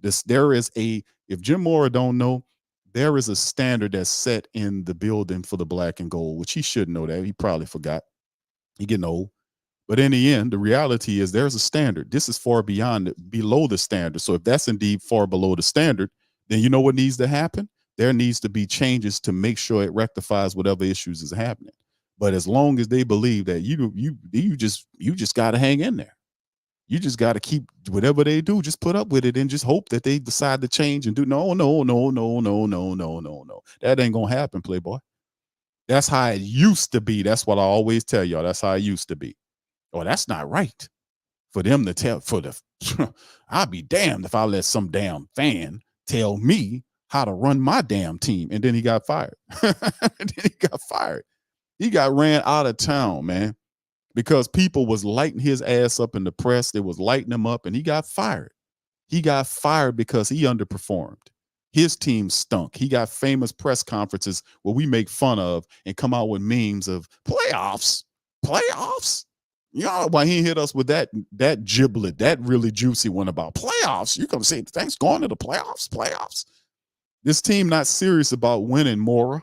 If Jim Mora don't know, there is a standard that's set in the building for the black and gold, which he should know that. He probably forgot. He getting old. But in the end, the reality is there's a standard. This is far below the standard. So if that's indeed far below the standard, then you know what needs to happen? There needs to be changes to make sure it rectifies whatever issues is happening. But as long as they believe that you just got to hang in there. You just got to keep whatever they do, just put up with it and just hope that they decide to change and do. No. That ain't going to happen, Playboy. That's how it used to be. That's what I always tell y'all. That's how it used to be. Oh, that's not right for them to tell I'll be damned if I let some damn fan tell me how to run my damn team. And then he got fired. He got ran out of town, man, because people was lighting his ass up in the press. They was lighting him up and he got fired. He got fired because he underperformed. His team stunk. He got famous press conferences where we make fun of and come out with memes of playoffs. You know why he hit us with that giblet, that really juicy one about playoffs. You come say thanks going to the playoffs. This team not serious about winning, Mora.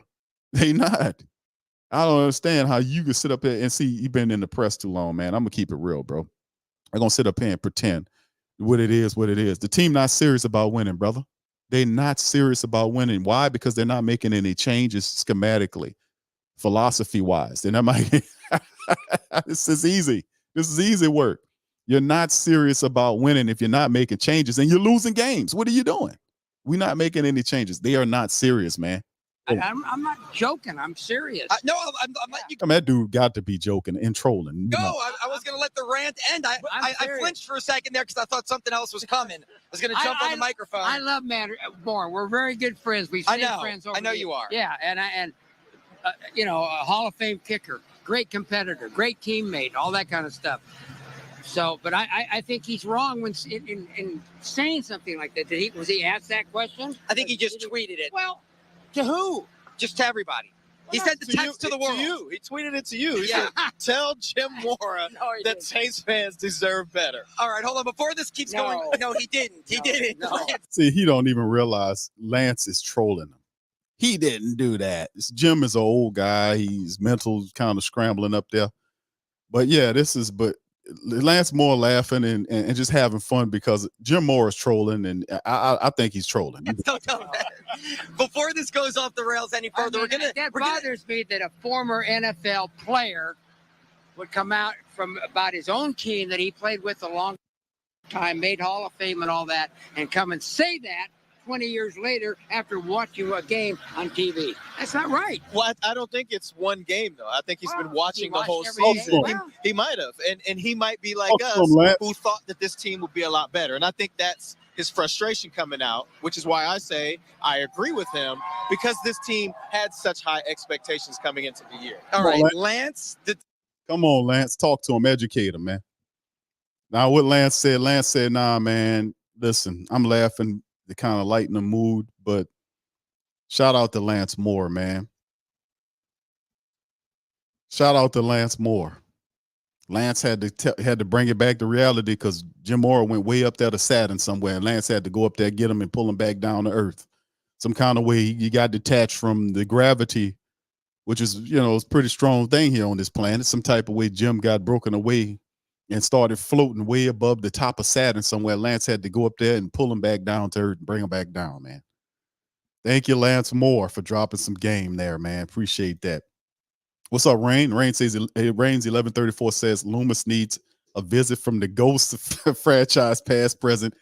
They not. I don't understand how you can sit up here and see you've been in the press too long, man. I'm gonna keep it real, bro. I'm gonna sit up here and pretend what it is, what it is. The team not serious about winning, brother. They're not serious about winning. Why? Because they're not making any changes schematically, philosophy-wise. They're not making this is easy. This is easy work. You're not serious about winning if you're not making changes, and you're losing games. What are you doing? We're not making any changes. They are not serious, man. I'm not joking. I'm serious. No, I'm letting you I mean, that dude got to be joking and trolling. go. I was going to let the rant end. I flinched for a second there because I thought something else was coming. I was going to jump on the microphone. I love Moore. We're very good friends. We've stayed friends over I know the you are. Yeah, and you know, a Hall of Fame kicker, great competitor, great teammate, all that kind of stuff. So, but I think he's wrong when in saying something like that. Was he asked that question? I think he just tweeted it. Well, to who? Just to everybody. He sent the text to the world. To you. He tweeted it to you. He Yeah. said, tell Jim Mora that Saints fans deserve better. All right, hold on. Before this keeps going. No, he didn't. He didn't. No. See, he don't even realize Lance is trolling him. He didn't do that. Jim is an old guy. He's mental kind of scrambling up there. But yeah, but Lance Moore laughing and just having fun because Jim Moore is trolling, and I think he's trolling. Before this goes off the rails any further, that bothers me that a former NFL player would come out from about his own team that he played with a long time, made Hall of Fame and all that, and come and say that 20 years later after watching a game on TV. That's not right. Well, I don't think it's one game, though. I think he's been watching the whole every season. game. He might have. And he might be like us, Lance. who thought that this team would be a lot better. And I think that's his frustration coming out, which is why I say I agree with him, because this team had such high expectations coming into the year. All right, on, Lance. Come on, Lance. Talk to him. Educate him, man. Now, what Lance said, nah, man, listen, I'm laughing to kind of lighten the mood, but shout out to Lance Moore, man. Shout out to Lance Moore. Lance had to bring it back to reality because Jim Moore went way up there to Saturn somewhere, and Lance had to go up there, get him, and pull him back down to earth. Some kind of way he got detached from the gravity, which is, it's a pretty strong thing here on this planet. Some type of way Jim got broken away and started floating way above the top of Saturn somewhere. Lance had to go up there and pull him back down to earth and bring him back down, man. Thank you, Lance Moore, for dropping some game there, man. Appreciate that. What's up, Rain? Rain says, Rain's 1134 says Loomis needs a visit from the ghost franchise, past, present,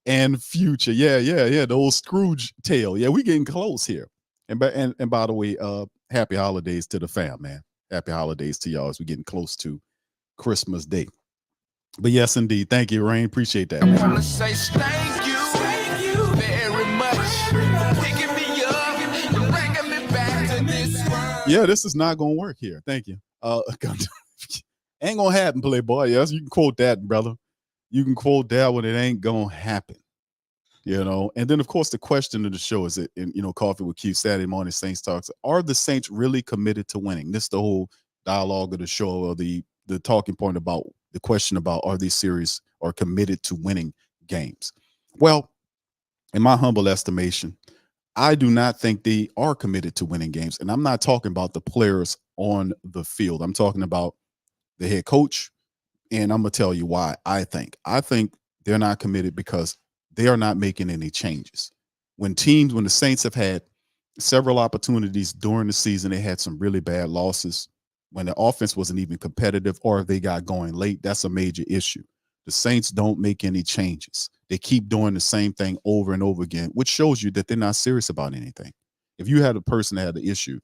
and future. Yeah. The old Scrooge tale. Yeah, we getting close here. And by the way, happy holidays to the fam, man. Happy holidays to y'all as we're getting close to Christmas Day. But yes, indeed. Thank you, Rain. Appreciate that, man. I want to say thank you very much. Picking me up and bringing me back to this world. Yeah, this is not gonna work here. Thank you. Ain't gonna happen, Playboy. Yes, you can quote that, brother. You can quote that when it ain't gonna happen. And then of course the question of the show is Coffee with Q, Saturday morning Saints Talks. Are the Saints really committed to winning? This is the whole dialogue of the show, or the talking point about the question about, are they serious or committed to winning games? Well, in my humble estimation, I do not think they are committed to winning games. And I'm not talking about the players on the field. I'm talking about the head coach. And I'm going to tell you why I think they're not committed because they are not making any changes. When the Saints have had several opportunities during the season, they had some really bad losses. When the offense wasn't even competitive, or if they got going late, that's a major issue. The Saints don't make any changes. They keep doing the same thing over and over again, which shows you that they're not serious about anything. If you had a person that had an issue,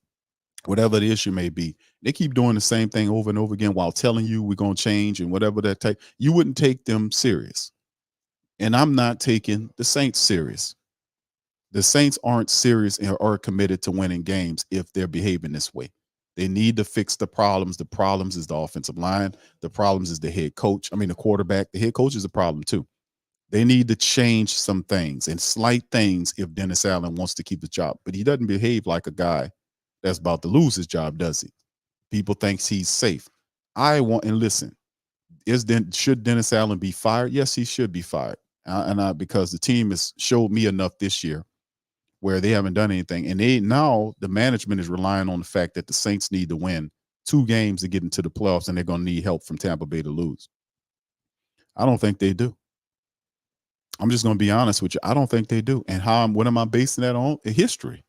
whatever the issue may be, they keep doing the same thing over and over again while telling you we're going to change and whatever that take, you wouldn't take them serious. And I'm not taking the Saints serious. The Saints aren't serious or committed to winning games if they're behaving this way. They need to fix the problems. The problems is the offensive line. The problems is the head coach. The quarterback. The head coach is a problem too. They need to change some things and slight things if Dennis Allen wants to keep the job. But he doesn't behave like a guy that's about to lose his job, does he? People think he's safe. Listen, should Dennis Allen be fired? Yes, he should be fired. Because the team has showed me enough this year where they haven't done anything. And the management is relying on the fact that the Saints need to win 2 games to get into the playoffs, and they're going to need help from Tampa Bay to lose. I don't think they do. I'm just going to be honest with you. I don't think they do. And what am I basing that on? History.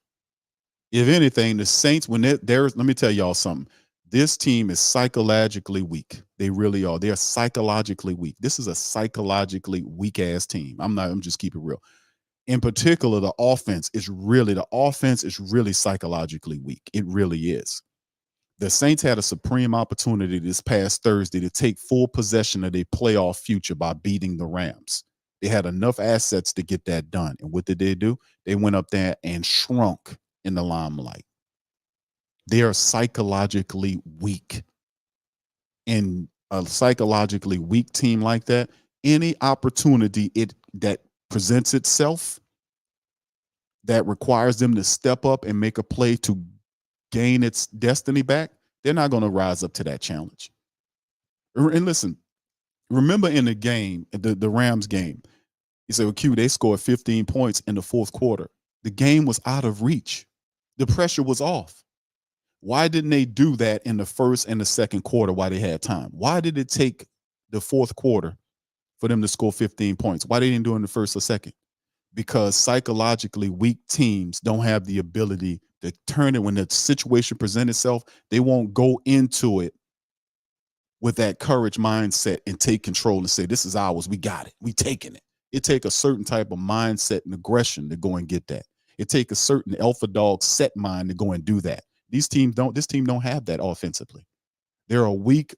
If anything, the Saints, when there's, let me tell y'all something. This team is psychologically weak. They really are. They're psychologically weak. This is a psychologically weak ass team. I'm just keep it real. In particular, the offense is really psychologically weak. It really is. The Saints had a supreme opportunity this past Thursday to take full possession of their playoff future by beating the Rams. They had enough assets to get that done. And what did they do? They went up there and shrunk in the limelight. They are psychologically weak. And a psychologically weak team like that, any opportunity that presents itself that requires them to step up and make a play to gain its destiny back, they're not going to rise up to that challenge. And listen, remember in the game, the Rams game, you say, well, Q, they scored 15 points in the fourth quarter. The game was out of reach. The pressure was off. Why didn't they do that in the first and the second quarter while they had time? Why did it take the fourth quarter for them to score 15 points? Why they didn't do it in the first or second? Because psychologically weak teams don't have the ability to turn it when the situation presents itself. They won't go into it with that courage mindset and take control and say, this is ours. We got it. We taking it. It take a certain type of mindset and aggression to go and get that. It take a certain alpha dog set mind to go and do that. This team don't have that offensively. They're a weak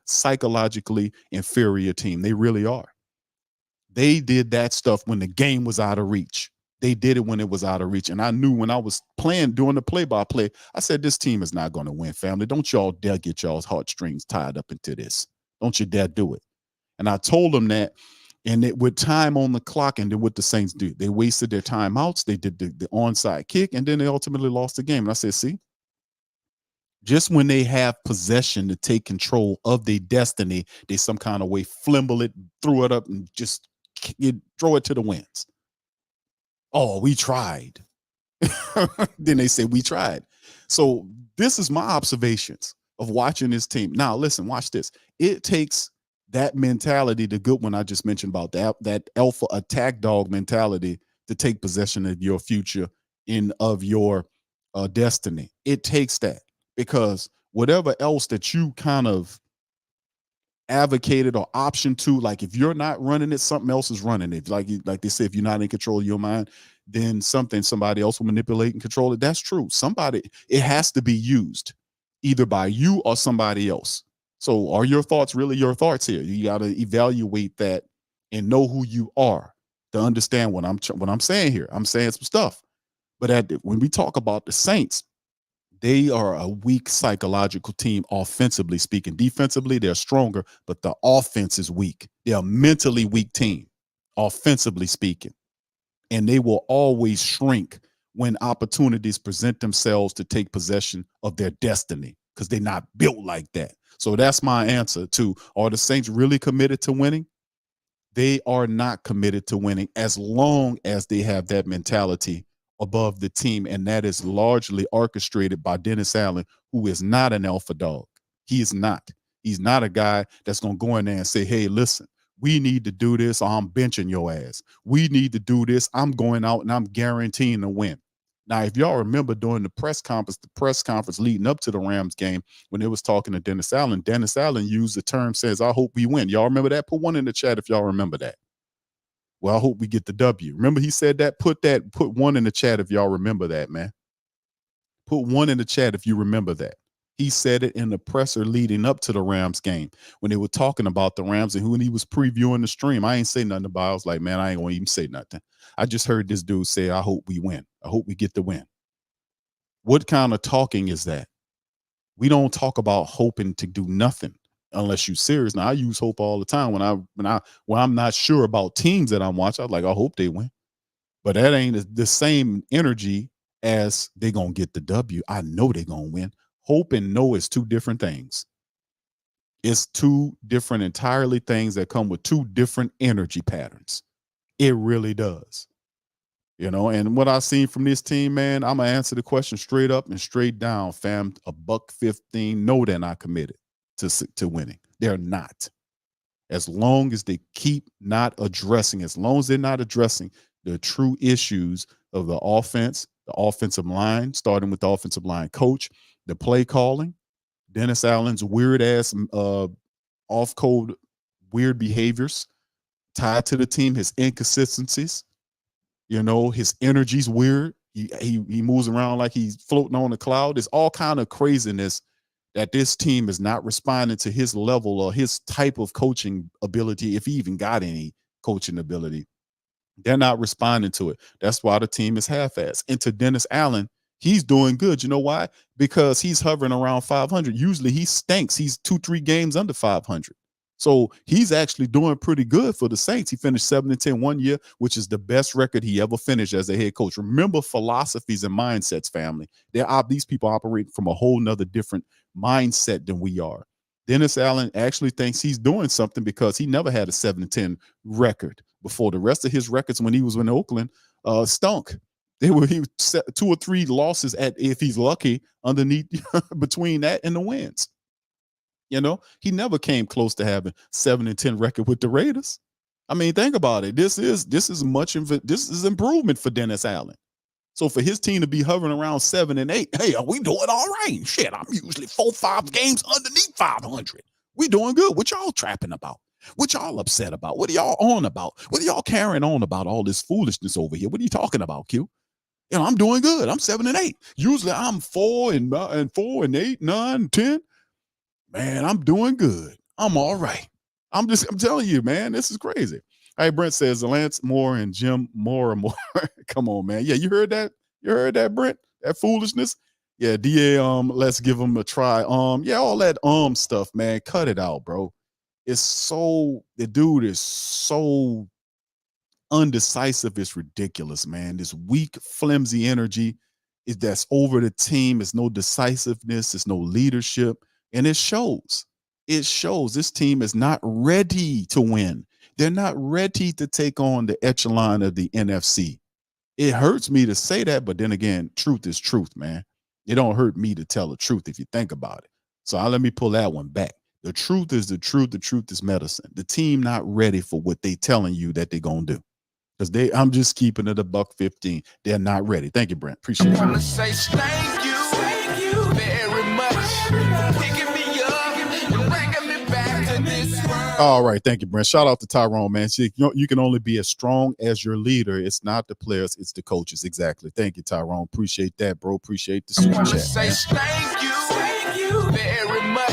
psychologically inferior team. They really are. They did that stuff when the game was out of reach. They did it when it was out of reach. And I knew when I was doing the play-by-play, I said, this team is not going to win, family. Don't y'all dare get y'all's heartstrings tied up into this. Don't you dare do it. And I told them that, and with time on the clock, and then what the Saints do, they wasted their timeouts. They did the onside kick, and then they ultimately lost the game. And I said, see, just when they have possession to take control of their destiny, they some kind of way flimble it, threw it up, and just throw it to the winds. Oh, we tried. Then they say we tried. So this is my observations of watching this team. Now, listen, watch this. It takes that mentality, the good one I just mentioned about that alpha attack dog mentality, to take possession of your future of your destiny. It takes that, because whatever else that you kind of advocated or option to, like if you're not running it, something else is running it. Like they say, if you're not in control of your mind, then somebody else will manipulate and control it. That's true. It has to be used either by you or somebody else. So are your thoughts really your thoughts here? You got to evaluate that and know who you are to understand what I'm saying here. I'm saying some stuff, but when we talk about the Saints, they are a weak psychological team, offensively speaking. Defensively, they're stronger, but the offense is weak. They're a mentally weak team, offensively speaking. And they will always shrink when opportunities present themselves to take possession of their destiny, because they're not built like that. So that's my answer to, are the Saints really committed to winning? They are not committed to winning as long as they have that mentality above the team, and that is largely orchestrated by Dennis Allen, who is not an alpha dog. He is not. He's not a guy that's going to go in there and say, hey, listen, we need to do this or I'm benching your ass. We need to do this. I'm going out and I'm guaranteeing to win. Now, if y'all remember during the press conference leading up to the Rams game, when they was talking to Dennis Allen used the term, says, I hope we win. Y'all remember that? Put one in the chat if y'all remember that. Well, I hope we get the W. Remember he said that? Put one in the chat if y'all remember that, man. Put one in the chat if you remember that. He said it in the presser leading up to the Rams game when they were talking about the Rams, and when he was previewing the stream. I ain't say nothing about it. I was like, man, I ain't going to even say nothing. I just heard this dude say, I hope we win. I hope we get the win. What kind of talking is that? We don't talk about hoping to do nothing unless you're serious. Now, I use hope all the time when I'm not sure about teams that I'm watching. I'm like, I hope they win. But that ain't the same energy as they going to get the W. I know they're going to win. Hope and know is two different things. It's two different entirely things that come with two different energy patterns. It really does. You know, and what I've seen from this team, man, I'm going to answer the question straight up and straight down, fam. $115. No, they're not committed to winning. They're not. As long as they keep not addressing, as long as they're not addressing the true issues of the offense, the offensive line, starting with the offensive line coach, the play calling, Dennis Allen's weird ass off code weird behaviors tied to the team, his inconsistencies, his energy's weird. He moves around like he's floating on a cloud. There's all kind of craziness that this team is not responding to his level or his type of coaching ability, if he even got any coaching ability. They're not responding to it. That's why the team is half-assed. And to Dennis Allen, he's doing good. You know why? Because he's hovering around 500. Usually he stinks. He's 2-3 games under 500. So he's actually doing pretty good for the Saints. He finished 7-10 one year, which is the best record he ever finished as a head coach. Remember philosophies and mindsets, family. These people operate from a whole nother different mindset than we are. Dennis Allen actually thinks he's doing something because he never had a 7-10 record before. The rest of his records when he was in Oakland stunk. He was 2 or 3 losses if he's lucky, underneath between that and the wins. He never came close to having 7-10 record with the Raiders. I mean, think about it. This is improvement for Dennis Allen. So for his team to be hovering around 7-8, hey, are we doing all right? Shit, I'm usually 4-5 games underneath 500. We doing good. What y'all trapping about? What y'all upset about? What are y'all on about? What are y'all carrying on about all this foolishness over here? What are you talking about, Q? I'm doing good. I'm 7-8. Usually I'm 4-8, 9, 10. Man, I'm doing good. I'm all right. I'm telling you, man, this is crazy. All right, Brent says Lance Moore and Jim Moore. Come on, man. Yeah, you heard that? You heard that, Brent? That foolishness? Yeah, DA, let's give him a try. Yeah, all that stuff, man. Cut it out, bro. The dude is so undecisive. It's ridiculous, man. This weak, flimsy energy that's over the team. It's no decisiveness. It's no leadership. And it shows. It shows this team is not ready to win. They're not ready to take on the echelon of the NFC. It hurts me to say that, but then again, truth is truth, man. It don't hurt me to tell the truth if you think about it. So let me pull that one back. The truth is the truth. The truth is medicine. The team not ready for what they telling you that they're going to do. Because I'm just keeping it $1.15. They're not ready. Thank you, Brent. Appreciate it. I want to say thank you very much. Picking me up and bringing me back to this world. All right. Thank you, Brent. Shout out to Tyrone, man. See, you can only be as strong as your leader. It's not the players, it's the coaches. Exactly. Thank you, Tyrone. Appreciate that, bro. Appreciate the super chat. Say thank you very much.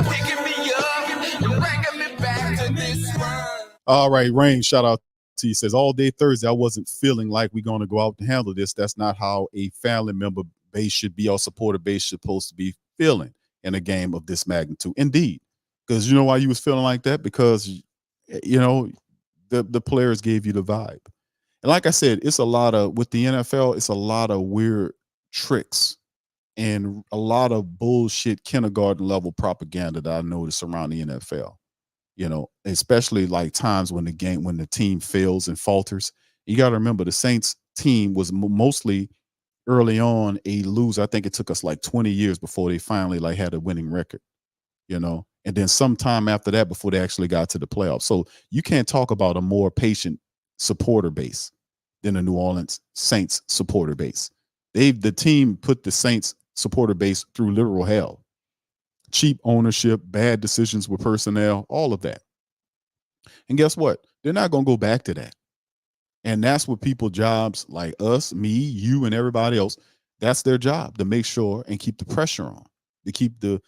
Picking me up and bringing me back to this world. All right, Rain, shout out to you. Says all day Thursday, I wasn't feeling like we're going to go out and handle this. That's not how a family member base should be, or supporter base supposed to be feeling in a game of this magnitude. Indeed. Because you know why you was feeling like that? Because, the players gave you the vibe. And like I said, with the NFL, it's a lot of weird tricks and a lot of bullshit kindergarten level propaganda that I noticed around the NFL. Especially like times when the team fails and falters. You got to remember the Saints team was mostly early on a loser. I think it took us like 20 years before they finally had a winning record, and then sometime after that before they actually got to the playoffs. So you can't talk about a more patient supporter base than the New Orleans Saints supporter base. The team put the Saints supporter base through literal hell. Cheap ownership, bad decisions with personnel, all of that. And guess what? They're not going to go back to that. And that's what people's jobs like us, me, you, and everybody else, that's their job, to make sure and keep the pressure on, to keep the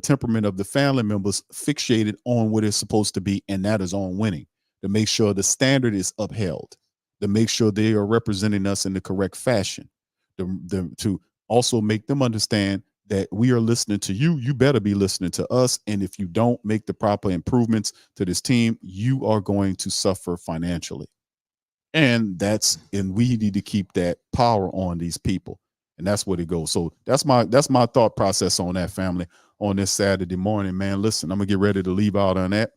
temperament of the family members fixated on what it's supposed to be, and that is on winning, to make sure the standard is upheld, to make sure they are representing us in the correct fashion, to also make them understand that we are listening to you. You better be listening to us. And if you don't make the proper improvements to this team, you are going to suffer financially. And we need to keep that power on these people. And that's where it goes. So that's my thought process on that, family, on this Saturday morning, man. Listen, I'm gonna get ready to leave out on that.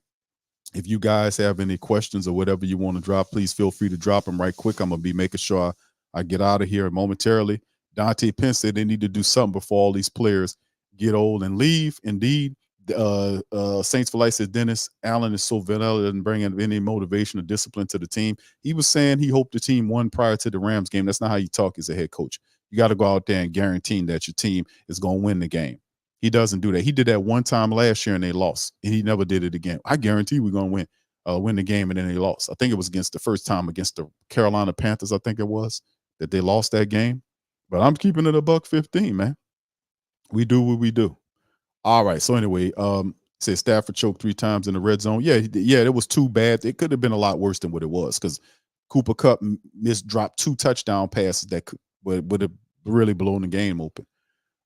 If you guys have any questions or whatever you want to drop, please feel free to drop them right quick. I'm gonna be making sure I get out of here momentarily. Dante Pence said they need to do something before all these players get old and leave. Indeed, Saints for Life says Dennis Allen is so vanilla, doesn't bring in any motivation or discipline to the team. He was saying he hoped the team won prior to the Rams game. That's not how you talk as a head coach. You got to go out there and guarantee that your team is going to win the game. He doesn't do that. He did that one time last year and they lost, and he never did it again. I guarantee we're going to win the game, and then they lost. I think it was against the first time against the Carolina Panthers. I think it was that they lost that game. But I'm keeping it $1.15, man. We do what we do. All right. So anyway, says Stafford choked 3 times in the red zone. Yeah, it was too bad. It could have been a lot worse than what it was because Cooper Kupp dropped 2 touchdown passes that would have really blown the game open.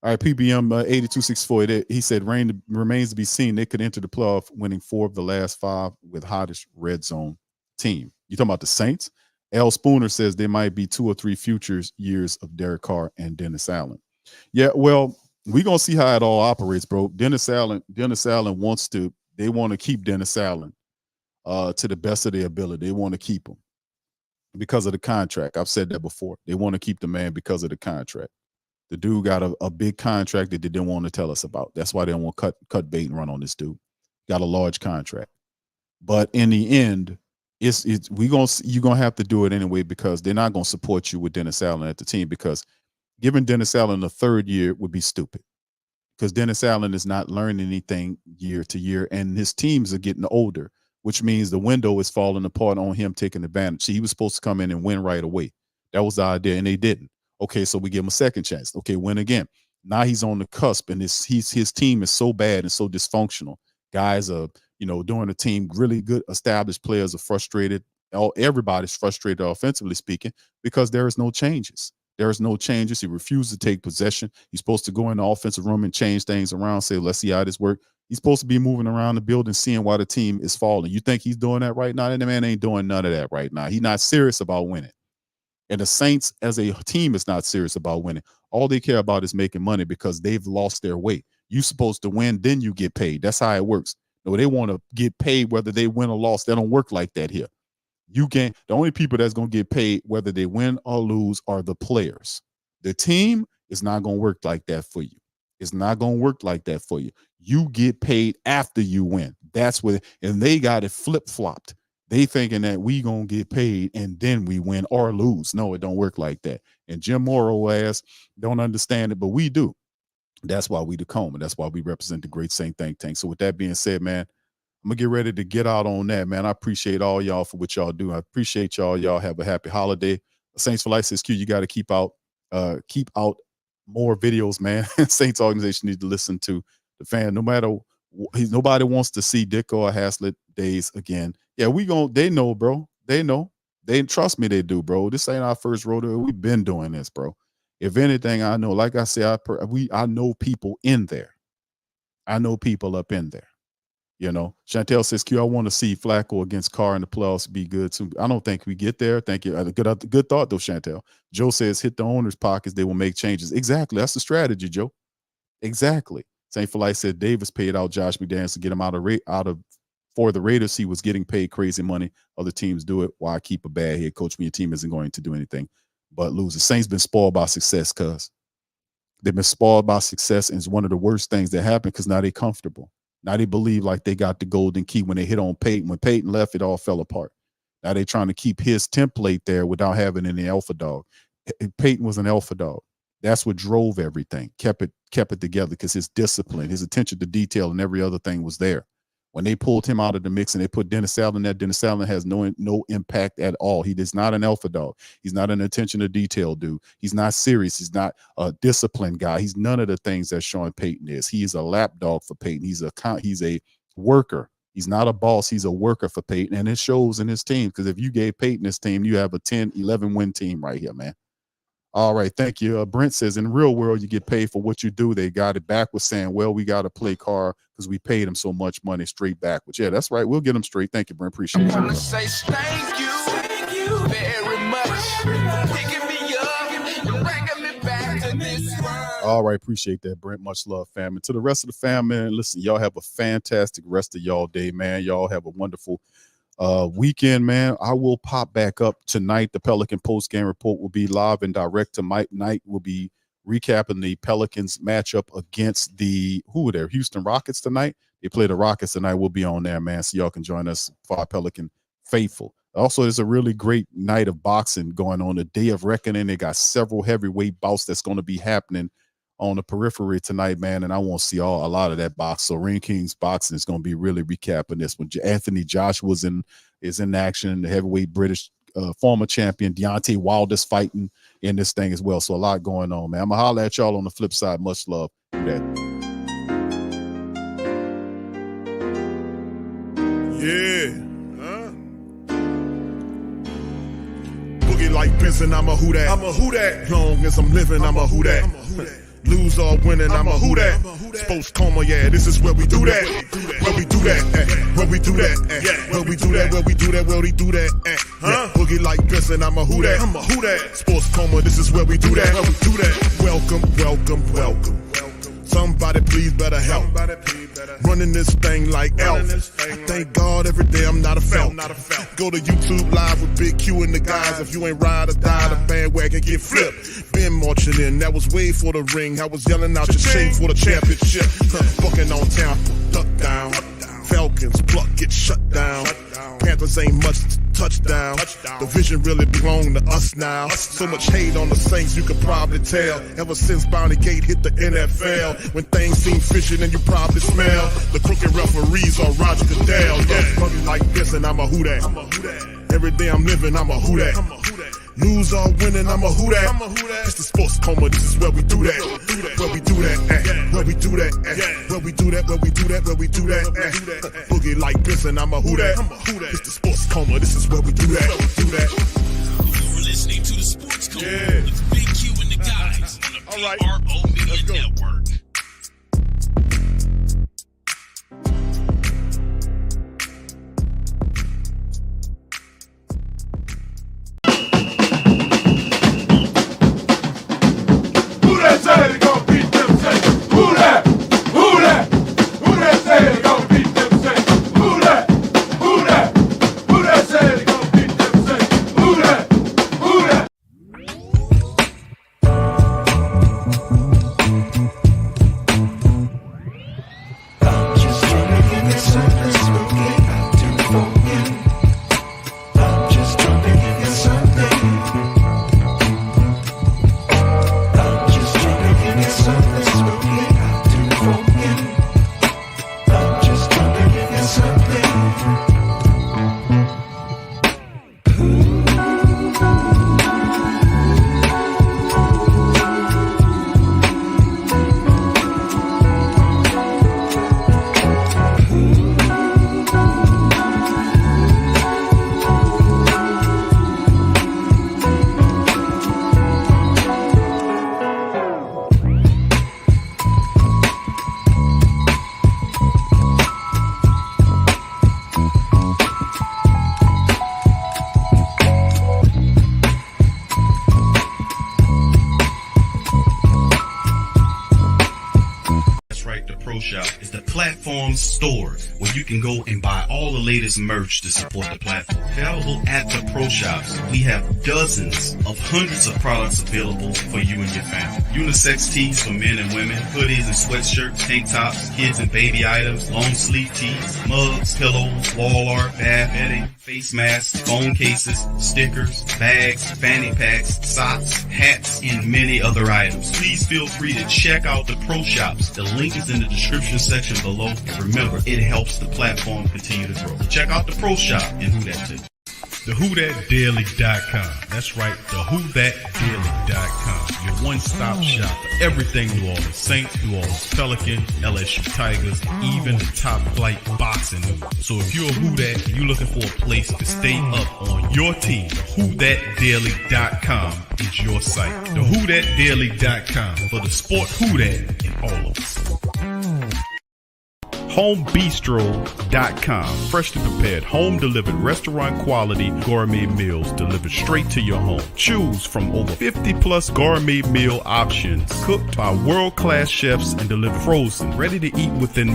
All right, PBM 8264. He said remains to be seen. They could enter the playoff, winning 4 of the last 5 with hottest red zone team. You talking about the Saints? L. Spooner says there might be 2 or 3 future years of Derek Carr and Dennis Allen. Yeah, well, we're gonna see how it all operates, bro. Dennis Allen they want to keep Dennis Allen to the best of their ability. They want to keep him because of the contract. I've said that before. They want to keep the man because of the contract. The dude got a big contract that they didn't want to tell us about. That's why they don't want to cut bait and run on this dude. Got a large contract. But in the end, you're gonna have to do it anyway because they're not gonna support you with Dennis Allen at the team because giving Dennis Allen a 3rd year would be stupid because Dennis Allen is not learning anything year to year, and his teams are getting older, which means the window is falling apart on him taking advantage. See, he was supposed to come in and win right away. That was the idea, and they didn't. Okay, so we give him a second chance. Okay, win again. Now he's on the cusp, and his team is so bad and so dysfunctional. Guys are, doing the team really good. Established players are frustrated. Everybody's frustrated, offensively speaking, because there is no changes. There's no changes. He refused to take possession. He's supposed to go in the offensive room and change things around, say, let's see how this works. He's supposed to be moving around the building, seeing why the team is falling. You think he's doing that right now? And the man ain't doing none of that right now. He's not serious about winning. And the Saints as a team is not serious about winning. All they care about is making money because they've lost their way. You're supposed to win, then you get paid. That's how it works. No, they want to get paid whether they win or lost. That don't work like that here. The only people that's going to get paid whether they win or lose are the players. The team is not going to work like that for you. It's not going to work like that for you. You get paid after you win. That's what, and they got it flip-flopped. They thinking that we going to get paid and then we win or lose. No, it don't work like that. And Jim Morrow ass don't understand it, but we do. That's why we the Coma. That's why we represent the great Saint think tank. So with that being said, man, I'm going to get ready to get out on that, man. I appreciate all y'all for what y'all do. I appreciate y'all. Y'all have a happy holiday. Saints for Life says, Q, you got to keep out more videos, man. Saints organization need to listen to the fan. Nobody wants to see Dick or Haslett days again. Yeah, they know, bro. They know. They trust me, they do, bro. This ain't our first rodeo. We've been doing this, bro. If anything, I know, like I say, I know people in there. I know people up in there. Chantel says, Q, I want to see Flacco against Carr in the playoffs be good too. I don't think we get there. Thank you. Good thought, though, Chantel. Joe says, hit the owner's pockets. They will make changes. Exactly. That's the strategy, Joe. Exactly. Saint for Life said Davis paid out Josh McDaniels to get him for the Raiders. He was getting paid crazy money. Other teams do it. Why keep a bad head coach when your team isn't going to do anything but lose? The Saints been spoiled by success, cuz. They've been spoiled by success, and it's one of the worst things that happened because now they're comfortable. Now they believe like they got the golden key. When they hit on Peyton, when Peyton left, it all fell apart. Now they're trying to keep his template there without having any alpha dog. Peyton was an alpha dog. That's what drove everything, kept it together because his discipline, his attention to detail, and every other thing was there. When they pulled him out of the mix and they put Dennis Allen there, Dennis Allen has no impact at all. He is not an alpha dog. He's not an attention to detail dude. He's not serious. He's not a disciplined guy. He's none of the things that Sean Payton is. He is a lapdog for Payton. He's a worker. He's not a boss. He's a worker for Payton, and it shows in his team because if you gave Payton this team, you have a 10, 11 win team right here, man. All right, thank you. Brent says, in the real world, you get paid for what you do. They got it backwards saying, well, we got to play Carr because we paid him so much money straight backwards. Yeah, that's right. We'll get him straight. Thank you, Brent. Appreciate it. I want to say thank you very much. Picking me up and bringing me back to this world. All right, appreciate that, Brent. Much love, fam. And to the rest of the fam, man, listen, y'all have a fantastic rest of y'all day, man. Y'all have a wonderful weekend, man. I will pop back up tonight. The Pelican post game report will be live and direct. Tonight will be recapping the Pelicans matchup against the Houston Rockets tonight. They play the Rockets tonight. We'll be on there, man, so y'all can join us for our Pelican faithful. Also, there's a really great night of boxing going on, the Day of Reckoning. They got several heavyweight bouts that's going to be happening on the periphery tonight, man, and I want to see a lot of that box. So Ring Kings Boxing is going to be really recapping this one. Anthony Joshua is in action. The heavyweight British former champion Deontay Wilder's fighting in this thing as well. So a lot going on, man. I'm gonna holler at y'all on the flip side. Much love. Do that. Yeah. Boogie like Benson, I'm a who that. I'm a who that. Long as I'm living, I'm a who that. Lose or winning, I'm a who that. Sports coma, yeah, this is where we do that. Where we do that, where we do that, where we do that, where we do that, where we do that. Boogie like Benson, I'm a who that. I'm a who that. Sports coma, this is where we do that. Where we do that. Welcome, welcome, welcome. Somebody please better help. Running this thing like Elf. I thank God every day I'm not a felt. Go to YouTube Live with Big Q and the guys. If you ain't ride or die, the bandwagon get flipped. Been marching in, that was way for the ring. I was yelling out your shame for the championship. Bucking on town, duck down. Falcons pluck, get shut down. Panthers ain't much touchdown. The vision really belong to us now. So much hate on the Saints, you could probably tell. Ever since Bounty Gate hit the NFL, when things seem fishy and you probably smell the crooked referees on Roger Goodell. Yeah, fucking like this and I'm a who that. Every day I'm living, I'm a who that. Lose or winning, I'm a who that. It's the sports coma, this is where we do that. Where we do that, where we do that, where we do that, where we do that, where we do that. Boogie like Benson, I'm a who that. It's the sports coma, this is where we do that. You're listening to the Sports Coma with Big Q and the guys on the PRO Media Network. Store where you can go and buy all the latest merch to support the platform. Available at the Pro Shops, we have dozens of hundreds of products available for you and your family. Unisex tees for men and women, hoodies and sweatshirts, tank tops, kids and baby items, long sleeve tees, mugs, pillows, wall art, bath bedding, face masks, phone cases, stickers, bags, fanny packs, socks, hats, and many other items. Please feel free to check out the Pro Shops. The link is in the description section below. And remember, it helps the platform continue to grow. Check out the Pro Shop and Who That too. TheWhoThatDaily.com. That's right, TheWhoThatDaily.com. Your one-stop shop for everything New Orleans Saints, New Orleans Pelicans, LSU Tigers, even the top flight boxing news. So if you're a Who That and you're looking for a place to stay up on your team, TheWhoThatDaily.com is your site. TheWhoThatDaily.com for the sport Who That in all of us. HomeBistro.com. Freshly prepared, home delivered, restaurant quality gourmet meals delivered straight to your home. Choose from over 50 plus gourmet meal options cooked by world class chefs and delivered frozen, ready to eat within